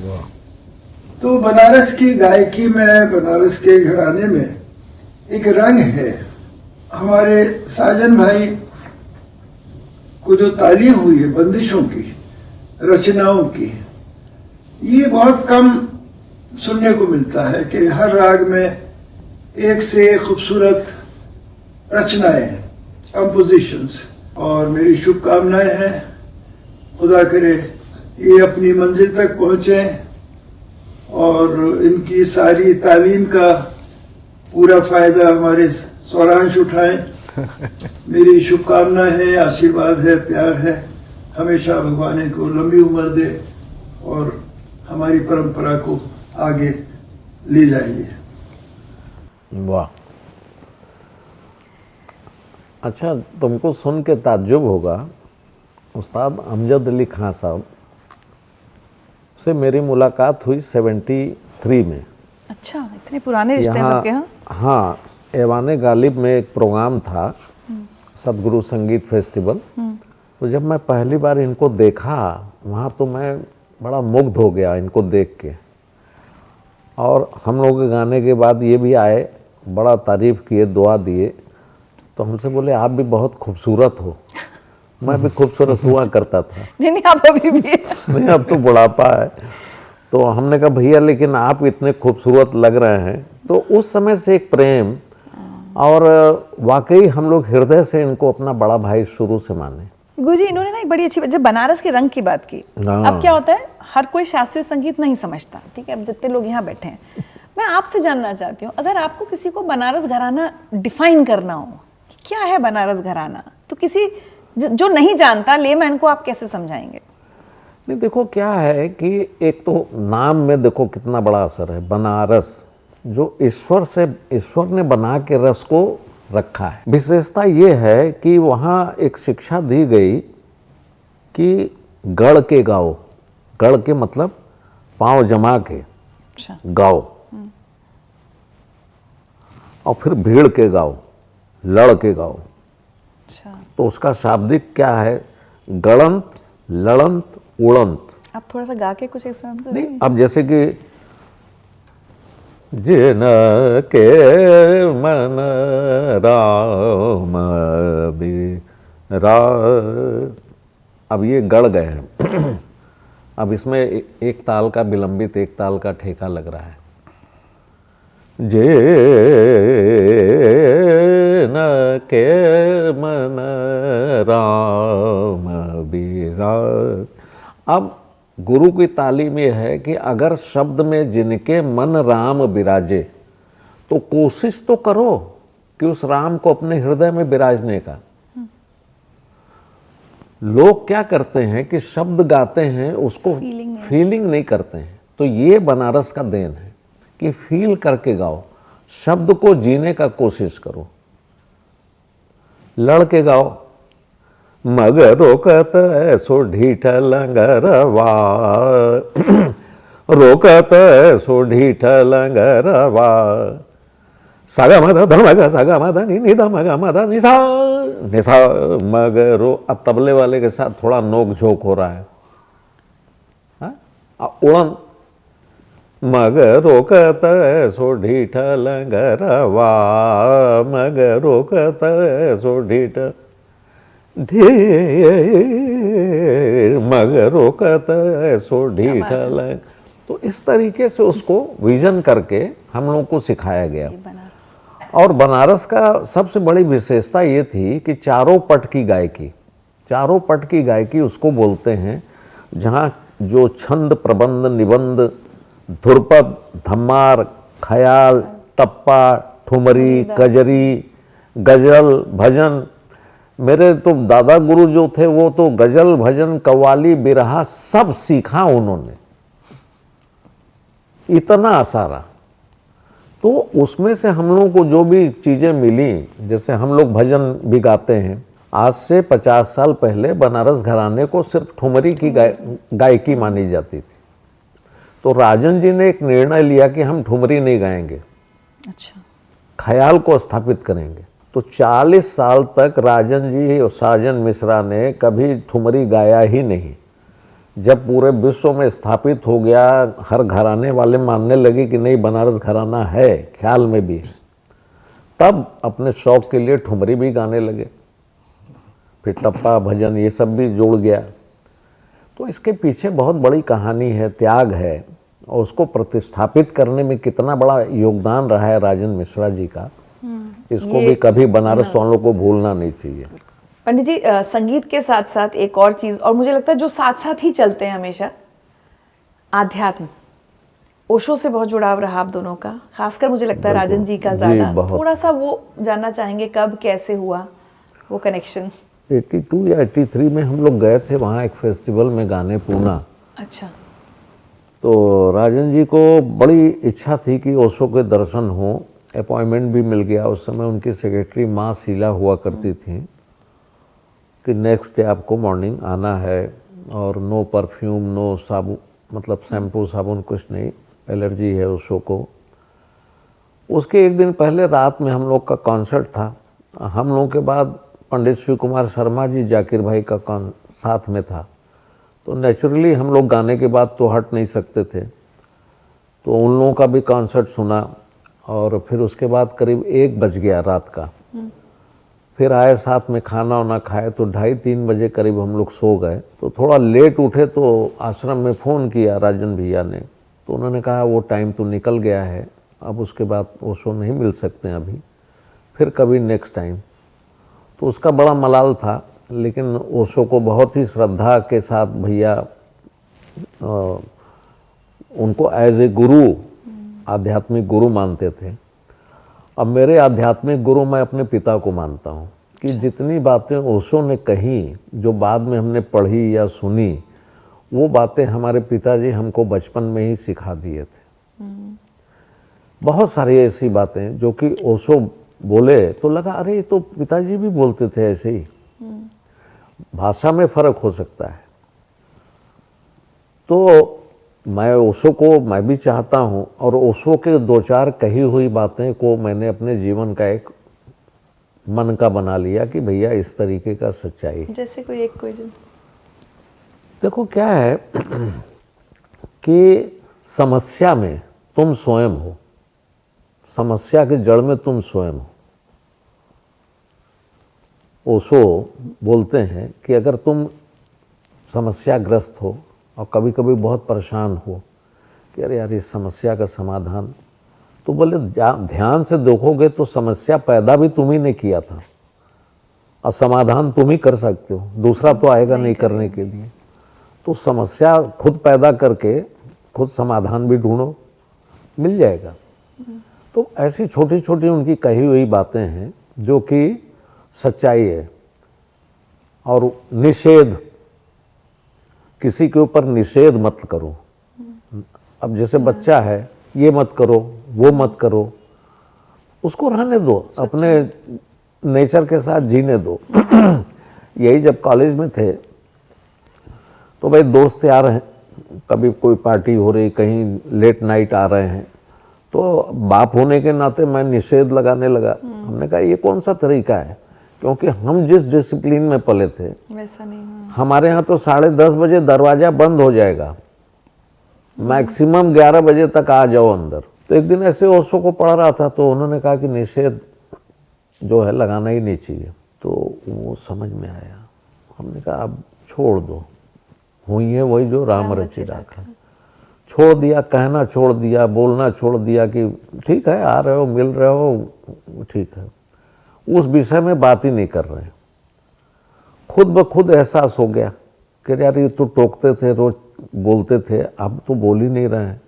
तो बनारस की गायकी में, बनारस के घराने में एक रंग है। हमारे साजन भाई को जो तालीम हुई है बंदिशों की, रचनाओं की, ये बहुत कम सुनने को मिलता है कि हर राग में एक से एक खूबसूरत रचनाएं, कंपोजिशंस। और मेरी शुभकामनाएं हैं, खुदा करे ये अपनी मंजिल तक पहुंचे और इनकी सारी तालीम का पूरा फायदा हमारे स्वरांश उठाएं। मेरी शुभकामना है, आशीर्वाद है, प्यार है। हमेशा भगवान इनको लंबी उम्र दे और हमारी परंपरा को आगे ले जाइए। वाह। अच्छा, तुमको सुन के ताज्जुब होगा, उस्ताद अमजद अली खां साहब से मेरी मुलाकात हुई 73 में। अच्छा, इतने पुराने रिश्ते हैं सबके यहाँ। हाँ, ऐवाने गालिब में एक प्रोग्राम था, सदगुरु संगीत फेस्टिवल। तो जब मैं पहली बार इनको देखा वहाँ, तो मैं बड़ा मुग्ध हो गया इनको देख के। और हम लोग के गाने के बाद ये भी आए, बड़ा तारीफ किए, दुआ दिए। तो हमसे बोले आप भी बहुत खूबसूरत हो। मैं भी खूबसूरत हुआ करता था। नहीं आप अभी भी नहीं, अब तो बुढ़ापा है। तो हमने कहा भैया लेकिन आप इतने खूबसूरत लग रहे हैं। तो उस समय से एक प्रेम, और वाकई हम लोग हृदय से इनको अपना बड़ा भाई शुरू से माने। गुरुजी इन्होंने ना एक बड़ी अच्छी बात, जब बनारस के रंग की बात की, हाँ। अब क्या होता है हर कोई शास्त्रीय संगीत नहीं समझता, ठीक है, अब जितने लोग यहाँ बैठे हैं, मैं आपसे जानना चाहती हूँ, अगर आपको किसी को बनारस घराना डिफाइन करना हो कि क्या है बनारस घराना, तो किसी जो नहीं जानता लेमैन को आप कैसे समझाएंगे? नहीं देखो क्या है कि एक तो नाम में देखो कितना बड़ा असर है। बनारस जो ईश्वर ने बना के रस को रखा है। विशेषता ये है कि वहाँ एक शिक्षा दी गई कि गढ़ के गाओ, गढ़ के मतलब पांव जमा के अच्छा। गाओ, और फिर भीड़ के गाओ, लड़ के गाओ। अच्छा, तो उसका शाब्दिक क्या है? गड़ंत, लड़ंत, उड़ंत। आप थोड़ा सा गा के कुछ इस तरह से नहीं, अब जैसे कि जिन के मन राम बिरा, अब ये गड़ गए हैं। अब इसमें एक ताल का विलंबित, एक ताल का ठेका लग रहा है। जिन के मन राम बिरा। अब गुरु की तालीम ये है कि अगर शब्द में जिनके मन राम विराजे, तो कोशिश तो करो कि उस राम को अपने हृदय में विराजने का। लोग क्या करते हैं कि शब्द गाते हैं, उसको फीलिंग नहीं करते हैं। तो ये बनारस का देन है कि फील करके गाओ, शब्द को जीने का कोशिश करो। लड़ के गाओ, मग रोकत सो ढीठ लंगरवा, रोकत सो ढीठ लंगरवा, सागा मद धमग सागा मद नि धमग मद निसा निसा मग रो। अब तबले वाले के साथ थोड़ा नोक झोंक हो रहा है। उड़न, मग रोकत सो ढीठ लंगरवा, मग रोकत सो ढीठ ढेर मग रोकत सो ढीठ लंग। तो इस तरीके से उसको विजन करके हम लोगों को सिखाया गया। और बनारस का सबसे बड़ी विशेषता ये थी कि चारों पट की गायकी, चारों पट की गायकी उसको बोलते हैं जहाँ जो छंद, प्रबंध, निबंध, ध्रुपद, धम्मार, ख्याल, टप्पा, ठुमरी, कजरी, गजल, भजन। मेरे तो दादा गुरु जो थे वो तो गजल, भजन, कव्वाली, बिरहा सब सीखा उन्होंने, इतना सारा। तो उसमें से हम लोगों को जो भी चीज़ें मिली, जैसे हम लोग भजन भी गाते हैं। आज से 50 साल पहले बनारस घराने को सिर्फ ठुमरी की गायकी मानी जाती थी। तो राजन जी ने एक निर्णय लिया कि हम ठुमरी नहीं गाएंगे, अच्छा, ख्याल को स्थापित करेंगे। तो 40 साल तक राजन जी और साजन मिश्रा ने कभी ठुमरी गाया ही नहीं। जब पूरे विश्व में स्थापित हो गया, हर घराने वाले मानने लगे कि नहीं बनारस घराना है, ख्याल में भी है, तब अपने शौक के लिए ठुमरी भी गाने लगे। फिर टप्पा, भजन, ये सब भी जुड़ गया। तो इसके पीछे बहुत बड़ी कहानी है, त्याग है, और उसको प्रतिस्थापित करने में कितना बड़ा योगदान रहा है राजन मिश्रा जी का, इसको भी कभी बनारस वालों को भूलना नहीं चाहिए। पंडित जी, संगीत के साथ साथ एक और चीज, और मुझे लगता है जो साथ साथ ही चलते हैं हमेशा, आध्यात्म। ओशो से बहुत जुड़ाव रहा आप दोनों का, खासकर मुझे लगता है राजन जी का ज्यादा। थोड़ा सा वो जानना चाहेंगे, कब कैसे हुआ वो कनेक्शन? 82 या 83 में हम लोग गए थे वहाँ एक फेस्टिवल में गाने, पूना। अच्छा। तो राजन जी को बड़ी इच्छा थी कि ओशो के दर्शन हो, अपॉइंटमेंट भी मिल गया। उस समय उनकी सेक्रेटरी माँ शीला हुआ करती थी कि नेक्स्ट डे आपको मॉर्निंग आना है, और नो परफ्यूम, नो साबुन, मतलब शैम्पू साबुन कुछ नहीं, एलर्जी है ओशो को। उसके एक दिन पहले रात में हम लोग का कॉन्सर्ट था। हम लोगों के बाद पंडित शिव कुमार शर्मा जी, जाकिर भाई का साथ में था। तो नेचुरली हम लोग गाने के बाद तो हट नहीं सकते थे, तो उन लोगों का भी कॉन्सर्ट सुना। और फिर उसके बाद करीब 1 बज गया रात का। फिर आए, साथ में खाना वाना खाए, तो 2:30-3 बजे करीब हम लोग सो गए। तो थोड़ा लेट उठे तो आश्रम में फ़ोन किया राजन भैया ने, तो उन्होंने कहा वो टाइम तो निकल गया है, अब उसके बाद ओशो नहीं मिल सकते हैं अभी, फिर कभी नेक्स्ट टाइम। तो उसका बड़ा मलाल था, लेकिन ओशो को बहुत ही श्रद्धा के साथ भैया उनको एज ए गुरु, आध्यात्मिक गुरु मानते थे। अब मेरे आध्यात्मिक गुरु मैं अपने पिता को मानता हूँ कि जितनी बातें ओशो ने कही, जो बाद में हमने पढ़ी या सुनी, वो बातें हमारे पिताजी हमको बचपन में ही सिखा दिए थे। बहुत सारी ऐसी बातें जो कि ओशो बोले तो लगा अरे ये तो पिताजी भी बोलते थे ऐसे ही। भाषा में फर्क हो सकता है। तो मैं ओशो को मैं भी चाहता हूँ, और ओशो के 2-4 कही हुई बातें को मैंने अपने जीवन का एक मन का बना लिया कि भैया इस तरीके का सच्चाई। जैसे कोई जो देखो क्या है कि समस्या में तुम स्वयं हो, समस्या के जड़ में तुम स्वयं हो। ओशो बोलते हैं कि अगर तुम समस्याग्रस्त हो और कभी कभी बहुत परेशान हो कि अरे यार इस समस्या का समाधान, तो बोले ध्यान से देखोगे तो समस्या पैदा भी तुम ही ने किया था और समाधान तुम ही कर सकते हो, दूसरा तो आएगा नहीं करने के लिए। तो समस्या खुद पैदा करके खुद समाधान भी ढूंढो, मिल जाएगा। तो ऐसी छोटी छोटी उनकी कही हुई बातें हैं जो कि सच्चाई है। और निषेध, किसी के ऊपर निषेध मत करो। अब जैसे बच्चा है, ये मत करो वो मत करो, उसको रहने दो, अपने नेचर के साथ जीने दो। यही जब कॉलेज में थे तो भाई दोस्त यार हैं, कभी कोई पार्टी हो रही, कहीं लेट नाइट आ रहे हैं, तो बाप होने के नाते मैं निषेध लगाने लगा। हमने कहा ये कौन सा तरीका है, क्योंकि हम जिस डिसिप्लिन में पले थे वैसा नहीं। हमारे यहाँ तो 10:30 बजे दरवाजा बंद हो जाएगा, मैक्सिमम 11 बजे तक आ जाओ अंदर। तो एक दिन ऐसे ओशो को पढ़ रहा था तो उन्होंने कहा कि निषेध जो है लगाना ही नहीं चाहिए। तो वो समझ में आया, हमने कहा अब छोड़ दो, हुई है वही जो राम रचि राखा। छोड़ दिया, कहना छोड़ दिया, बोलना छोड़ दिया कि ठीक है आ रहे हो, मिल रहे हो, ठीक है। उस विषय में बात ही नहीं कर रहे। खुद ब खुद एहसास हो गया कि यार ये तो टोकते थे, रोज बोलते थे, अब तो बोल ही नहीं रहे हैं।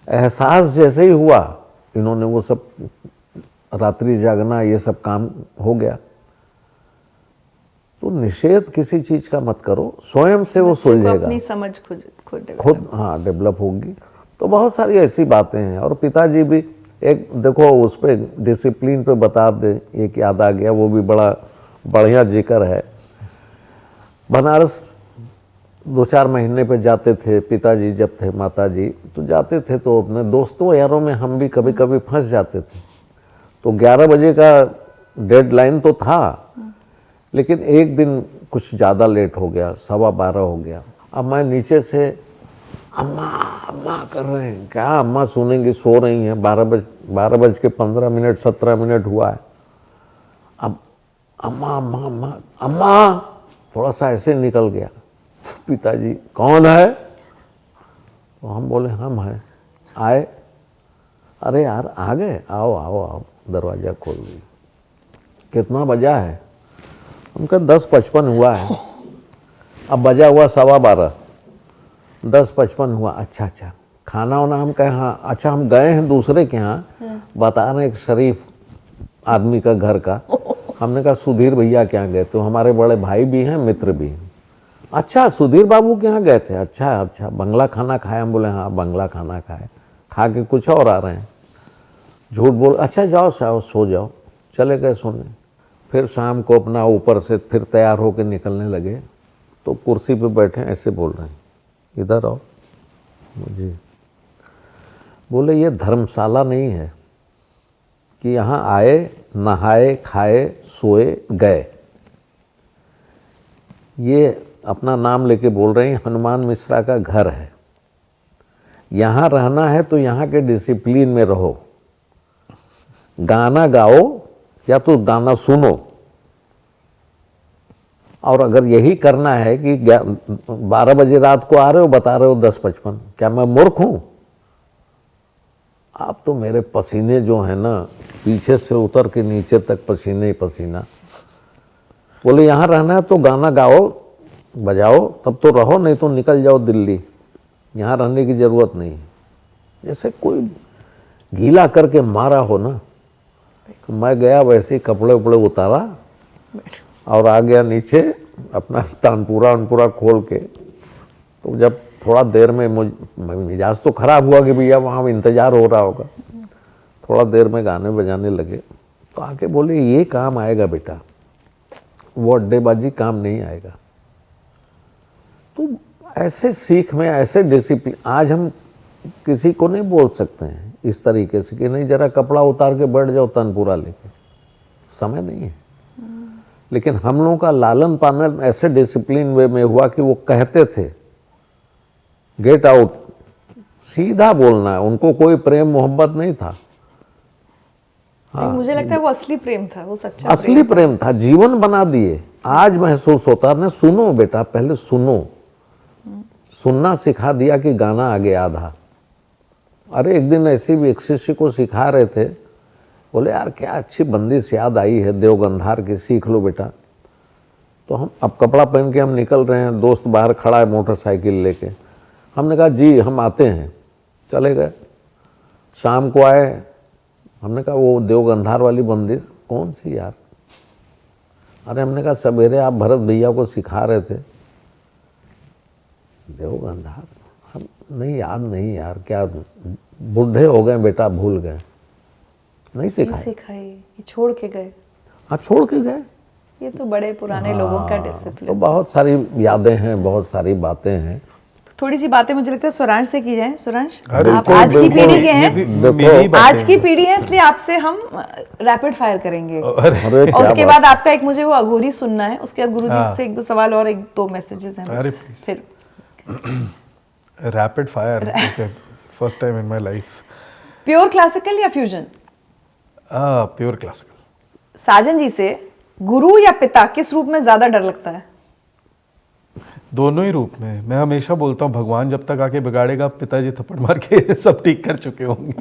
एहसास जैसे ही हुआ, इन्होंने वो सब रात्रि जागना ये सब काम हो गया। तो निषेध किसी चीज का मत करो, स्वयं से वो सुलझेगा, अपनी समझ खुद हाँ डेवलप होगी। तो बहुत सारी ऐसी बातें हैं। और पिताजी भी एक देखो उस पर डिसिप्लिन पे बता दे, एक याद आ गया, वो भी बड़ा बढ़िया जिक्र है। बनारस 2-4 महीने पे जाते थे पिताजी, जब थे माताजी तो जाते थे, तो अपने दोस्तों यारों में हम भी कभी कभी फंस जाते थे। तो 11 बजे का डेडलाइन तो था, लेकिन एक दिन कुछ ज़्यादा लेट हो गया, 12:15 हो गया। अब मैं नीचे से अम्मा अम्मा कर रहे हैं, क्या अम्मा सुनेंगी, सो रही हैं, 12:15 17 हुआ है। अब अम्मा अम्मा अम्मा अम्मा थोड़ा सा ऐसे निकल गया। पिताजी कौन है? तो हम बोले हम हैं। आए, अरे यार आ गए, आओ आओ आओ, दरवाज़ा खोल दी। कितना बजा है? उनका 10:55 हुआ है। अब बजा हुआ 12:15, 10:55 हुआ। अच्छा अच्छा, खाना वाना? हम कहे हाँ। अच्छा, हम गए हैं दूसरे के यहाँ, बता रहे एक शरीफ आदमी का घर का। हमने कहा सुधीर भैया के यहाँ गए, तो हमारे बड़े भाई भी हैं, मित्र भी हैं। अच्छा, सुधीर बाबू के यहाँ गए थे? अच्छा अच्छा, बंगला खाना खाया? हम बोले हाँ बंगला खाना खाए, खा के कुछ और आ रहे हैं। झूठ बोल, अच्छा जाओ जाओ सो जाओ। चले गए सोने। फिर शाम को अपना ऊपर से फिर तैयार होकर निकलने लगे, तो कुर्सी पे बैठे ऐसे बोल रहे हैं, इधर आओ। मुझे बोले ये धर्मशाला नहीं है कि यहाँ आए, नहाए, खाए, सोए, गए। ये अपना नाम लेके बोल रहे हैं, हनुमान मिश्रा का घर है। यहाँ रहना है तो यहाँ के डिसिप्लिन में रहो, गाना गाओ या तो गाना सुनो, और अगर यही करना है कि 12 बजे रात को आ रहे हो, बता रहे हो 10:55, क्या मैं मूर्ख हूं? आप तो मेरे पसीने जो है ना, पीछे से उतर के नीचे तक पसीने ही पसीना। बोले यहाँ रहना है तो गाना गाओ बजाओ, तब तो रहो, नहीं तो निकल जाओ दिल्ली, यहाँ रहने की ज़रूरत नहीं। जैसे कोई गीला करके मारा हो ना। तो मैं गया, वैसे ही कपड़े उपड़े उतारा और आ गया नीचे, अपना तानपुरा खोल के। तो जब थोड़ा देर में मिजाज तो खराब हुआ कि भैया वहाँ इंतज़ार हो रहा होगा, थोड़ा देर में गाने बजाने लगे। तो आके बोले ये काम आएगा बेटा, वो अड्डेबाजी काम नहीं आएगा। तो ऐसे सीख में, ऐसे डिसिप्लिन, आज हम किसी को नहीं बोल सकते हैं इस तरीके से कि नहीं जरा कपड़ा उतार के बैठ जाओ तनपुरा लेके, समय नहीं है। लेकिन हम लोगों का लालन पालन ऐसे डिसिप्लिन वे में हुआ कि वो कहते थे गेट आउट, सीधा बोलना है। उनको कोई प्रेम मोहब्बत नहीं था। हाँ, मुझे लगता है वो असली प्रेम था, वो सच्चा असली प्रेम था, जीवन बना दिए। आज महसूस होता है, सुनो बेटा, पहले सुनो। सुनना सिखा दिया कि गाना आगे आधा। अरे एक दिन ऐसे भी एक शिष्य को सिखा रहे थे, बोले यार क्या अच्छी बंदिश याद आई है देवगंधार की, सीख लो बेटा। तो हम अब कपड़ा पहन के हम निकल रहे हैं, दोस्त बाहर खड़ा है मोटरसाइकिल लेके। हमने कहा जी हम आते हैं, चले गए। शाम को आए, हमने कहा वो देवगंधार वाली बंदिश कौन सी यार? अरे हमने कहा सवेरे आप भरत भैया को सिखा रहे थे देवगंधार। हम नहीं याद नहीं यार, क्या बूढ़े हो गए बेटा, भूल गए, नहीं सिखाई, ये छोड़ के गए। हाँ छोड़ के गए। ये तो बड़े पुराने लोगों का डिसिप्लिन। तो बहुत सारी यादें हैं, बहुत सारी बातें हैं। थोड़ी सी बातें मुझे लगता है स्वरांश से की जाए। स्वरांश, अरे आप तो आज की बिल्कुल, पीढ़ी के ये हैं, भी मेरी बातें आज की हैं। पीढ़ी है, इसलिए आपसे हम रैपिड फायर करेंगे। अरे और क्या उसके बात। बाद आपका एक मुझे वो अघोरी सुनना है, उसके बाद गुरुजी से एक दो सवाल और एक दो मैसेजेस हैं। अरे बस। फिर rapid fire, first time in my life. Pure classical या fusion? Pure classical. Sajan ji से गुरु या पिता किस रूप में ज्यादा डर लगता है? दोनों ही रूप में। मैं हमेशा बोलता हूँ भगवान जब तक आके बिगाड़ेगा, पिताजी थप्पड़ मार के सब ठीक कर चुके होंगे।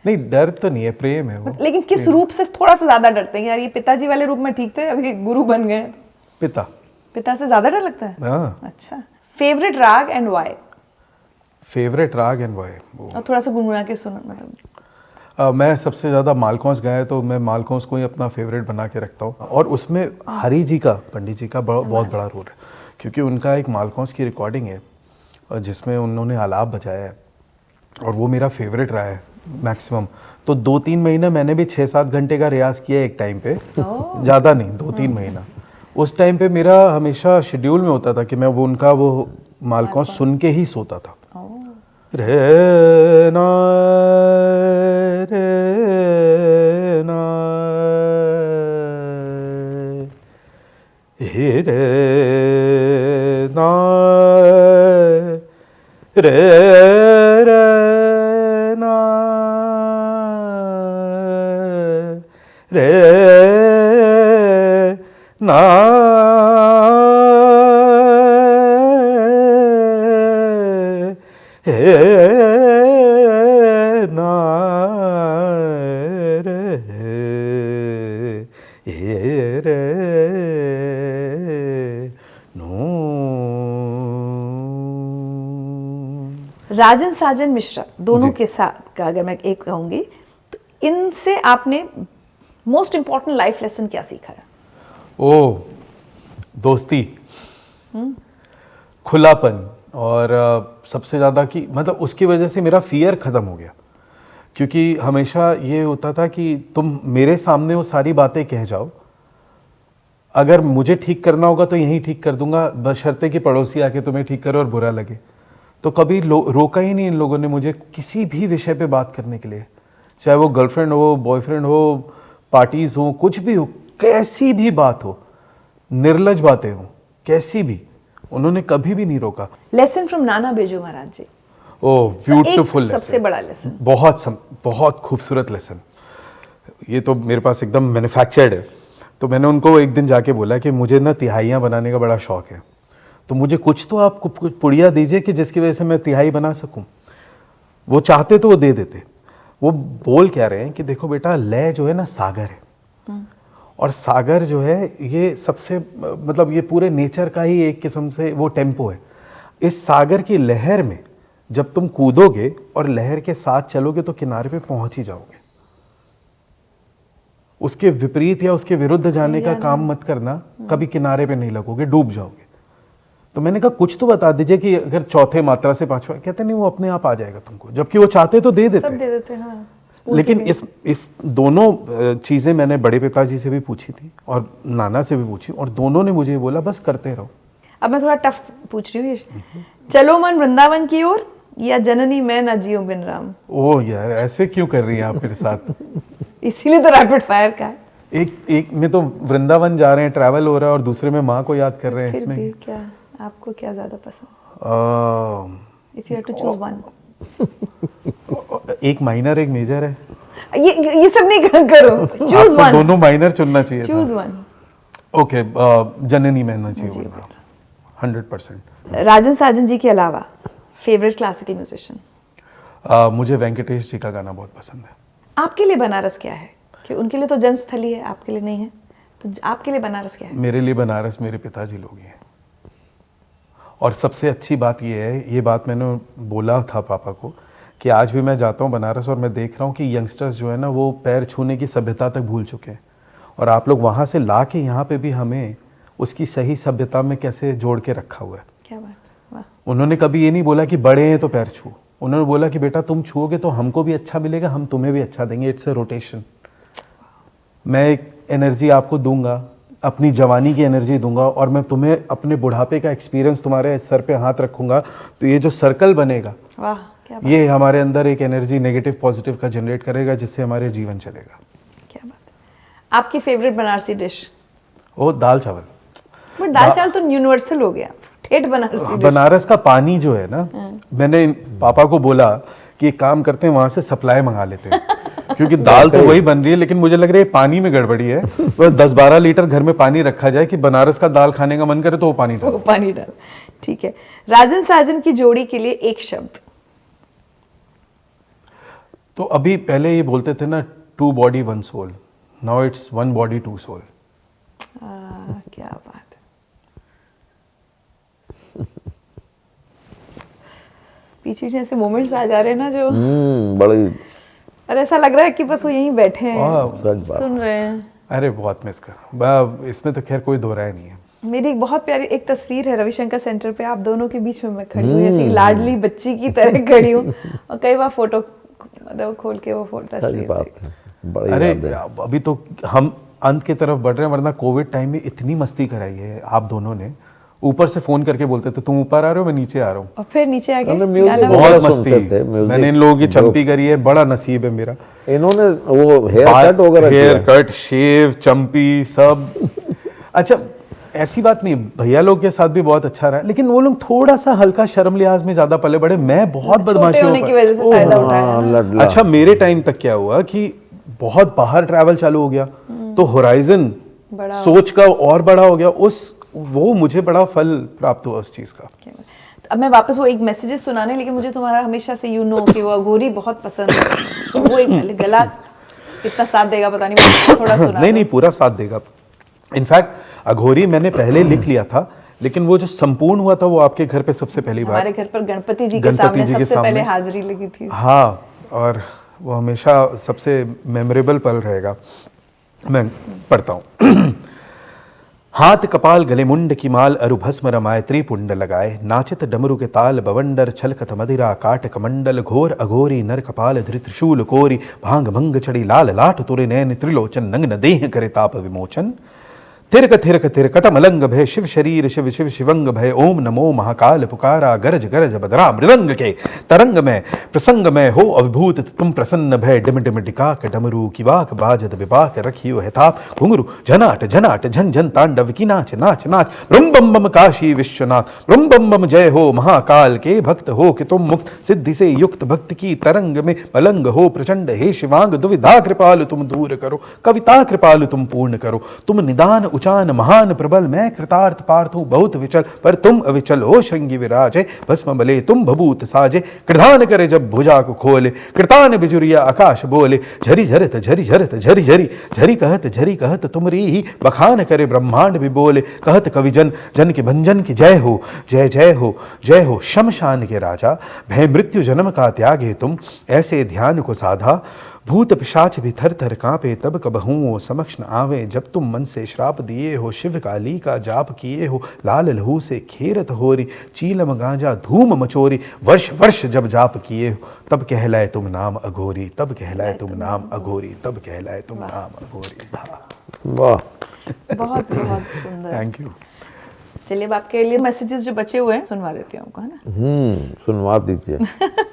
नहीं डर तो नहीं है, प्रेम है वो। लेकिन किस रूप से थोड़ा सा ज्यादा डरते हैं? यार ये पिताजी वाले रूप में ठीक थे, अभी गुरु बन गए। पिता। पिता से ज्यादा डर लगता है? हाँ। अच्छा, फेवरेट राग एंड व्हाई? फेवरेट राग एंड वाई? और थोड़ा सा गुनगुना के सुनो, मतलब। मैं सबसे ज़्यादा मालकौंस गाया, तो मैं मालकौंस को ही अपना फेवरेट बना के रखता हूँ। और उसमें हरि जी का, पंडित जी का बहुत बड़ा रोल है, क्योंकि उनका एक मालकौंस की रिकॉर्डिंग है जिसमें उन्होंने आलाप बजाया है, और वो मेरा फेवरेट रहा है मैक्सिमम। तो 2-3 महीना मैंने भी 6-7 घंटे का रियाज़ किया एक टाइम पे, ज़्यादा नहीं, 2-3 महीना। उस टाइम पे मेरा हमेशा शेड्यूल में होता था कि मैं वो उनका वो मालकौंस सुन के ही सोता था। रे ना रे ना रे ना रे रे ना रे ना राजन साजन मिश्रा दोनों के साथ का अगर मैं एक कहूंगी, तो इनसे आपने मोस्ट इंपॉर्टेंट लाइफ लेसन क्या सीखा है? ओ दोस्ती, खुलापन, और सबसे ज़्यादा कि मतलब उसकी वजह से मेरा फियर ख़त्म हो गया। क्योंकि हमेशा ये होता था कि तुम मेरे सामने वो सारी बातें कह जाओ, अगर मुझे ठीक करना होगा तो यहीं ठीक कर दूंगा, बशर्ते कि पड़ोसी आके तुम्हें ठीक करे और बुरा लगे। तो कभी रोका ही नहीं इन लोगों ने मुझे किसी भी विषय पे बात करने के लिए, चाहे वो गर्लफ्रेंड हो, बॉयफ्रेंड हो, पार्टीज हो, कुछ भी हो, कैसी भी बात हो, निर्लज बातें हो, कैसी भी, उन्होंने कभी भी नहीं रोका। Lesson from Nana Birju Maharaj ji. Oh beautiful lesson, सबसे बड़ा लेसन, बहुत खूबसूरत लेसन। ये तो मेरे पास एकदम मैन्युफैक्चर्ड है। तो मैंने उनको एक दिन जाके बोला कि मुझे ना तिहाइयाँ बनाने का बड़ा शौक है, तो मुझे कुछ तो आप कुछ पुड़िया दीजिए कि जिसकी वजह से मैं तिहाई बना सकूं। वो चाहते तो वो दे देते। वो बोल क्या रहे हैं कि देखो बेटा, लय जो है ना सागर है, और सागर जो है ये सबसे मतलब ये पूरे नेचर का ही एक किस्म से वो टेम्पो है। इस सागर की लहर में जब तुम कूदोगे और लहर के साथ चलोगे तो किनारे पे पहुंच ही जाओगे। उसके विपरीत या उसके विरुद्ध जाने का काम मत करना, कभी किनारे पे नहीं लगोगे, डूब जाओगे। तो मैंने कहा कुछ तो बता दीजिए कि अगर चौथे मात्रा से पांचवा, कहते नहीं वो अपने आप आ जाएगा तुमको, जबकि वो चाहते तो दे देते, सब दे देते हैं। हाँ, लेकिन इस दोनों चीजें मैंने बड़े पिताजी से भी पूछी थी और नाना से भी पूछी, और दोनों ने मुझे बोला बस करते रहो। अब मैं थोड़ा टफ पूछ रही हूँ, चलो मन वृंदावन की ओर या जननी मैं न जियो बिन राम? ओह यार, ऐसे क्यों कर रही हैं आप मेरे साथ? इसीलिए तो रैपिड फायर का है। एक में तो वृंदावन जा रहे हैं, ट्रैवल हो रहा है, और दूसरे में माँ को याद कर रहे हैं। फिर इसमें भी क्या आपको क्या ज्यादा पसंद? If you have to choose one. एक माइनर एक मेजर है। ये सब नहीं करो, चूज वन। दोनों माइनर चुनना चाहिए। Choose one. ओके, जननी मैं चाहिए 100%। राजन साजन जी के अलावा फेवरेट क्लासिकल म्यूजिशियन? मुझे वेंकटेश जी का गाना बहुत पसंद है। आपके लिए बनारस क्या है? कि उनके लिए तो जन्मस्थली है, आपके लिए नहीं है, तो आपके लिए बनारस क्या है? मेरे लिए बनारस मेरे पिताजी लोग ही हैं। और सबसे अच्छी बात ये है, ये बात मैंने बोला था पापा को, कि आज भी मैं जाता हूँ बनारस और मैं देख रहा हूँ कि यंगस्टर्स जो है ना वो पैर छूने की सभ्यता तक भूल चुके हैं, और आप लोग वहाँ से ला के यहाँ पे भी हमें उसकी सही सभ्यता में कैसे जोड़ के रखा हुआ है। क्या बात, वाह। उन्होंने कभी ये नहीं बोला कि बड़े हैं तो पैर छू, उन्होंने बोला कि बेटा तुम छुओगे तो हमको भी अच्छा मिलेगा, हम तुम्हें भी अच्छा देंगे। It's a rotation. मैं एक एनर्जी आपको दूंगा, अपनी जवानी की एनर्जी दूंगा, और मैं तुम्हें अपने बुढ़ापे का एक्सपीरियंस तुम्हारे सर पे हाथ रखूंगा, तो ये जो सर्कल बनेगा, वाह क्या बात, ये हमारे अंदर एक एनर्जी नेगेटिव पॉजिटिव का जनरेट करेगा, जिससे हमारे जीवन चलेगा। क्या बात है। आपकी फेवरेट बनारसी डिश? ओ दाल चावल। बट दाल चावल तो यूनिवर्सल हो गया, ठेठ बनारसी डिश। बनारस का पानी जो है ना, मैंने पापा को बोला कि एक काम करते हैं, वहां से सप्लाई मंगा लेते हैं, क्योंकि दाल तो वही बन रही है, लेकिन मुझे लग रहा है पानी में गड़बड़ी है। तो 10-12 लीटर घर में पानी रखा जाए कि बनारस का दाल खाने का मन करे तो वो पानी डाल। पानी डाल, ठीक है। राजन साजन की जोड़ी के लिए एक शब्द? तो अभी पहले ये बोलते थे ना, 2 body 1 soul, now it's 1 body 2 soul. क्या बात है। पीछे से ऐसे मोमेंट्स आ जा रहे हैं ना जो बड़ी, और ऐसा लग रहा है कि बस वो यहीं बैठे हैं, सच बात। सुन रहे हैं। अरे बहुत मिस कर, इसमें तो खैर कोई दो राय नहीं है। मेरी एक बहुत प्यारी एक तस्वीर है रविशंकर सेंटर पे, आप दोनों के बीच में मैं खड़ी हूँ, ऐसी लाडली बच्ची की तरह खड़ी हूँ, और कई बार फोटो मतलब खोल के वो फोटो सच बात है, बड़ी अरे याद है। अभी तो हम अंत की तरफ बढ़ रहे हैं, वरना कोविड टाइम में इतनी मस्ती कराई है आप दोनों ने। ऊपर से फोन करके बोलते थे तुम ऊपर आ रहे हो, मैं नीचे आ रहा हूँ, और फिर नीचे आके हमने म्यूजिक गाना बहुत बहुत बड़ा मस्ती। सुनते थे, म्यूजिक मैंने इन लोगों की जो- चंपी करी है, बड़ा नसीब है मेरा। इन्होंने वो हेयर कट वगैरह हेयर किया। कट, शेव, चंपी सब। अच्छा, ऐसी बात नहीं, भैया लोग के साथ भी बहुत अच्छा रहा, लेकिन वो लोग थोड़ा सा हल्का शर्म लिहाज में ज्यादा पले बड़े। मैं बहुत छोटे बदमाशी होने की वजह से फायदा उठाया हाँ, ना। लडला। अच्छा, मेरे टाइम तक क्या हुआ कि बहुत बाहर ट्रैवल चालू हो गया, तो होराइजन बड़ा सोच का और बड़ा हो गया, वो मुझे बड़ा फल प्राप्त हुआ उस चीज का। तो अब मैं वापस वो एक मैसेजेस सुनाने, लेकिन मुझे तुम्हारा हमेशा से कि वो अघोरी बहुत पसंद है, तो वो एक गला कितना साथ देगा पता नहीं, मैं थोड़ा सुना नहीं, पूरा साथ देगा। इनफैक्ट अघोरी मैंने पहले लिख लिया था, लेकिन वो जो संपूर्ण हुआ था वो आपके घर पे सबसे पहली बार, हमारे घर पर गणपति जी के सामने सबसे पहले हाजिरी लगी थी। हाँ, और वो हमेशा सबसे मेमोरेबल पल रहेगा। मैं पढ़ता हूँ। हाथ कपाल गले मुंड की माल अरु भस्म रमाय त्रिपुंड लगाए, नाचित डमरू के ताल बवंडर छलकत मदिरा काट कमंडल, घोर अघोरी नर कपाल धृ त्रिशूल कोरी, भांग भंग चढ़ी लाल लाट तुरे नैन त्रिलोचन, नंग न देह करे ताप विमोचन। तिरकट मलंग भय शिव शरीर शिव शिव शिवंग भय ओम नमो महाकाल पुकारा गरज गरज बदरा मृदंग के तरंग में प्रसंग में हो अभिभूत तुम प्रसन्न भय डिम डिम डिकाक डमरू की वाक बाजत विपाक रखियो है ताप घुंगरू झनाट झनाट झन झन तांडव की नाच नाच नाच रुम बम बम काशी विश्वनाथ रुम बम बम जय हो महाकाल के भक्त हो कि तुम मुक्त सिद्धि से युक्त भक्त की तरंग में मलंग हो प्रचंड हे शिवांग दुविधा कृपालु तुम दूर करो कविता कृपालु तुम पूर्ण करो तुम निदान उचान महान प्रबल मैं कृतार्थ पार्थ हूँ बहुत विचल पर तुम अविचल हो श्रृंगी विराजे भस्म बले तुम भभूत साजे कृधान करे जब भुजा को खोले कृतान बिजुरिया आकाश बोले झरी झरत झरी झरत झरी झरी झरी कहत तुमरी ही बखान करे ब्रह्मांड भी बोले कहत कवि जन जन के भंजन की जय हो जय जय हो जय हो शमशान के राजा भय मृत्यु जन्म का त्यागे तुम ऐसे ध्यान को साधा भूत पिशाच भी थर थर कांपे तब कबहू समक्ष न आवे जब तुम मन से श्राप दिए हो शिव काली का जाप किए हो लाल लहू से खेरत होरी चीलम गांजा धूम मचोरी वर्ष वर्ष जब जाप किए हो तब कहलाए तुम नाम अघोरी तब कहलाए तुम नाम अघोरी तब कहलाए तुम नाम अघोरी। वाह, बहुत बहुत सुंदर। Thank you. चलिए अब आपके लिए मैसेजेस जो बचे हुए हैं सुनवा देती हूँ आपको, है ना? सुनवा दीजिए।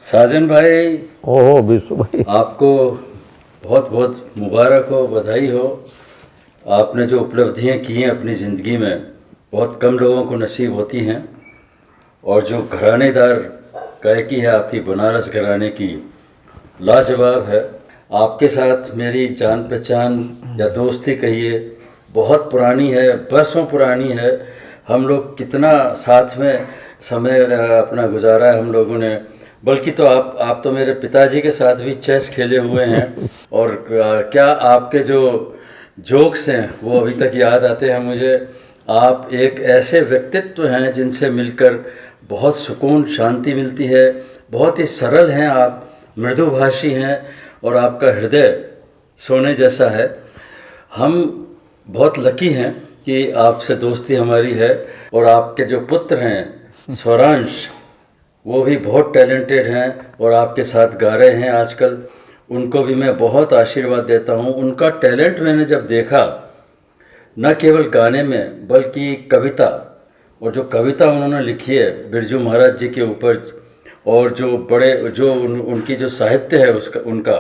साजन भाई, ओहो विशु भाई, आपको बहुत बहुत मुबारक हो, बधाई हो। आपने जो उपलब्धियां की हैं अपनी ज़िंदगी में बहुत कम लोगों को नसीब होती हैं, और जो घरानेदार गायकी है आपकी बनारस घराने की लाजवाब है। आपके साथ मेरी जान पहचान या दोस्ती कहिए बहुत पुरानी है, बरसों पुरानी है। हम लोग कितना साथ में समय अपना गुजारा है हम लोगों ने, बल्कि तो आप तो मेरे पिताजी के साथ भी चेस खेले हुए हैं। और क्या आपके जो जोक्स हैं वो अभी तक याद आते हैं मुझे। आप एक ऐसे व्यक्तित्व हैं जिनसे मिलकर बहुत सुकून शांति मिलती है। बहुत ही सरल हैं आप, मृदुभाषी हैं, और आपका हृदय सोने जैसा है। हम बहुत लकी हैं कि आपसे दोस्ती हमारी है। और आपके जो पुत्र हैं स्वरांश, वो भी बहुत टैलेंटेड हैं और आपके साथ गा रहे हैं आजकल। उनको भी मैं बहुत आशीर्वाद देता हूँ। उनका टैलेंट मैंने जब देखा, न केवल गाने में बल्कि कविता, और जो कविता उन्होंने लिखी है बिरजू महाराज जी के ऊपर, और जो उनकी जो साहित्य है उसका, उनका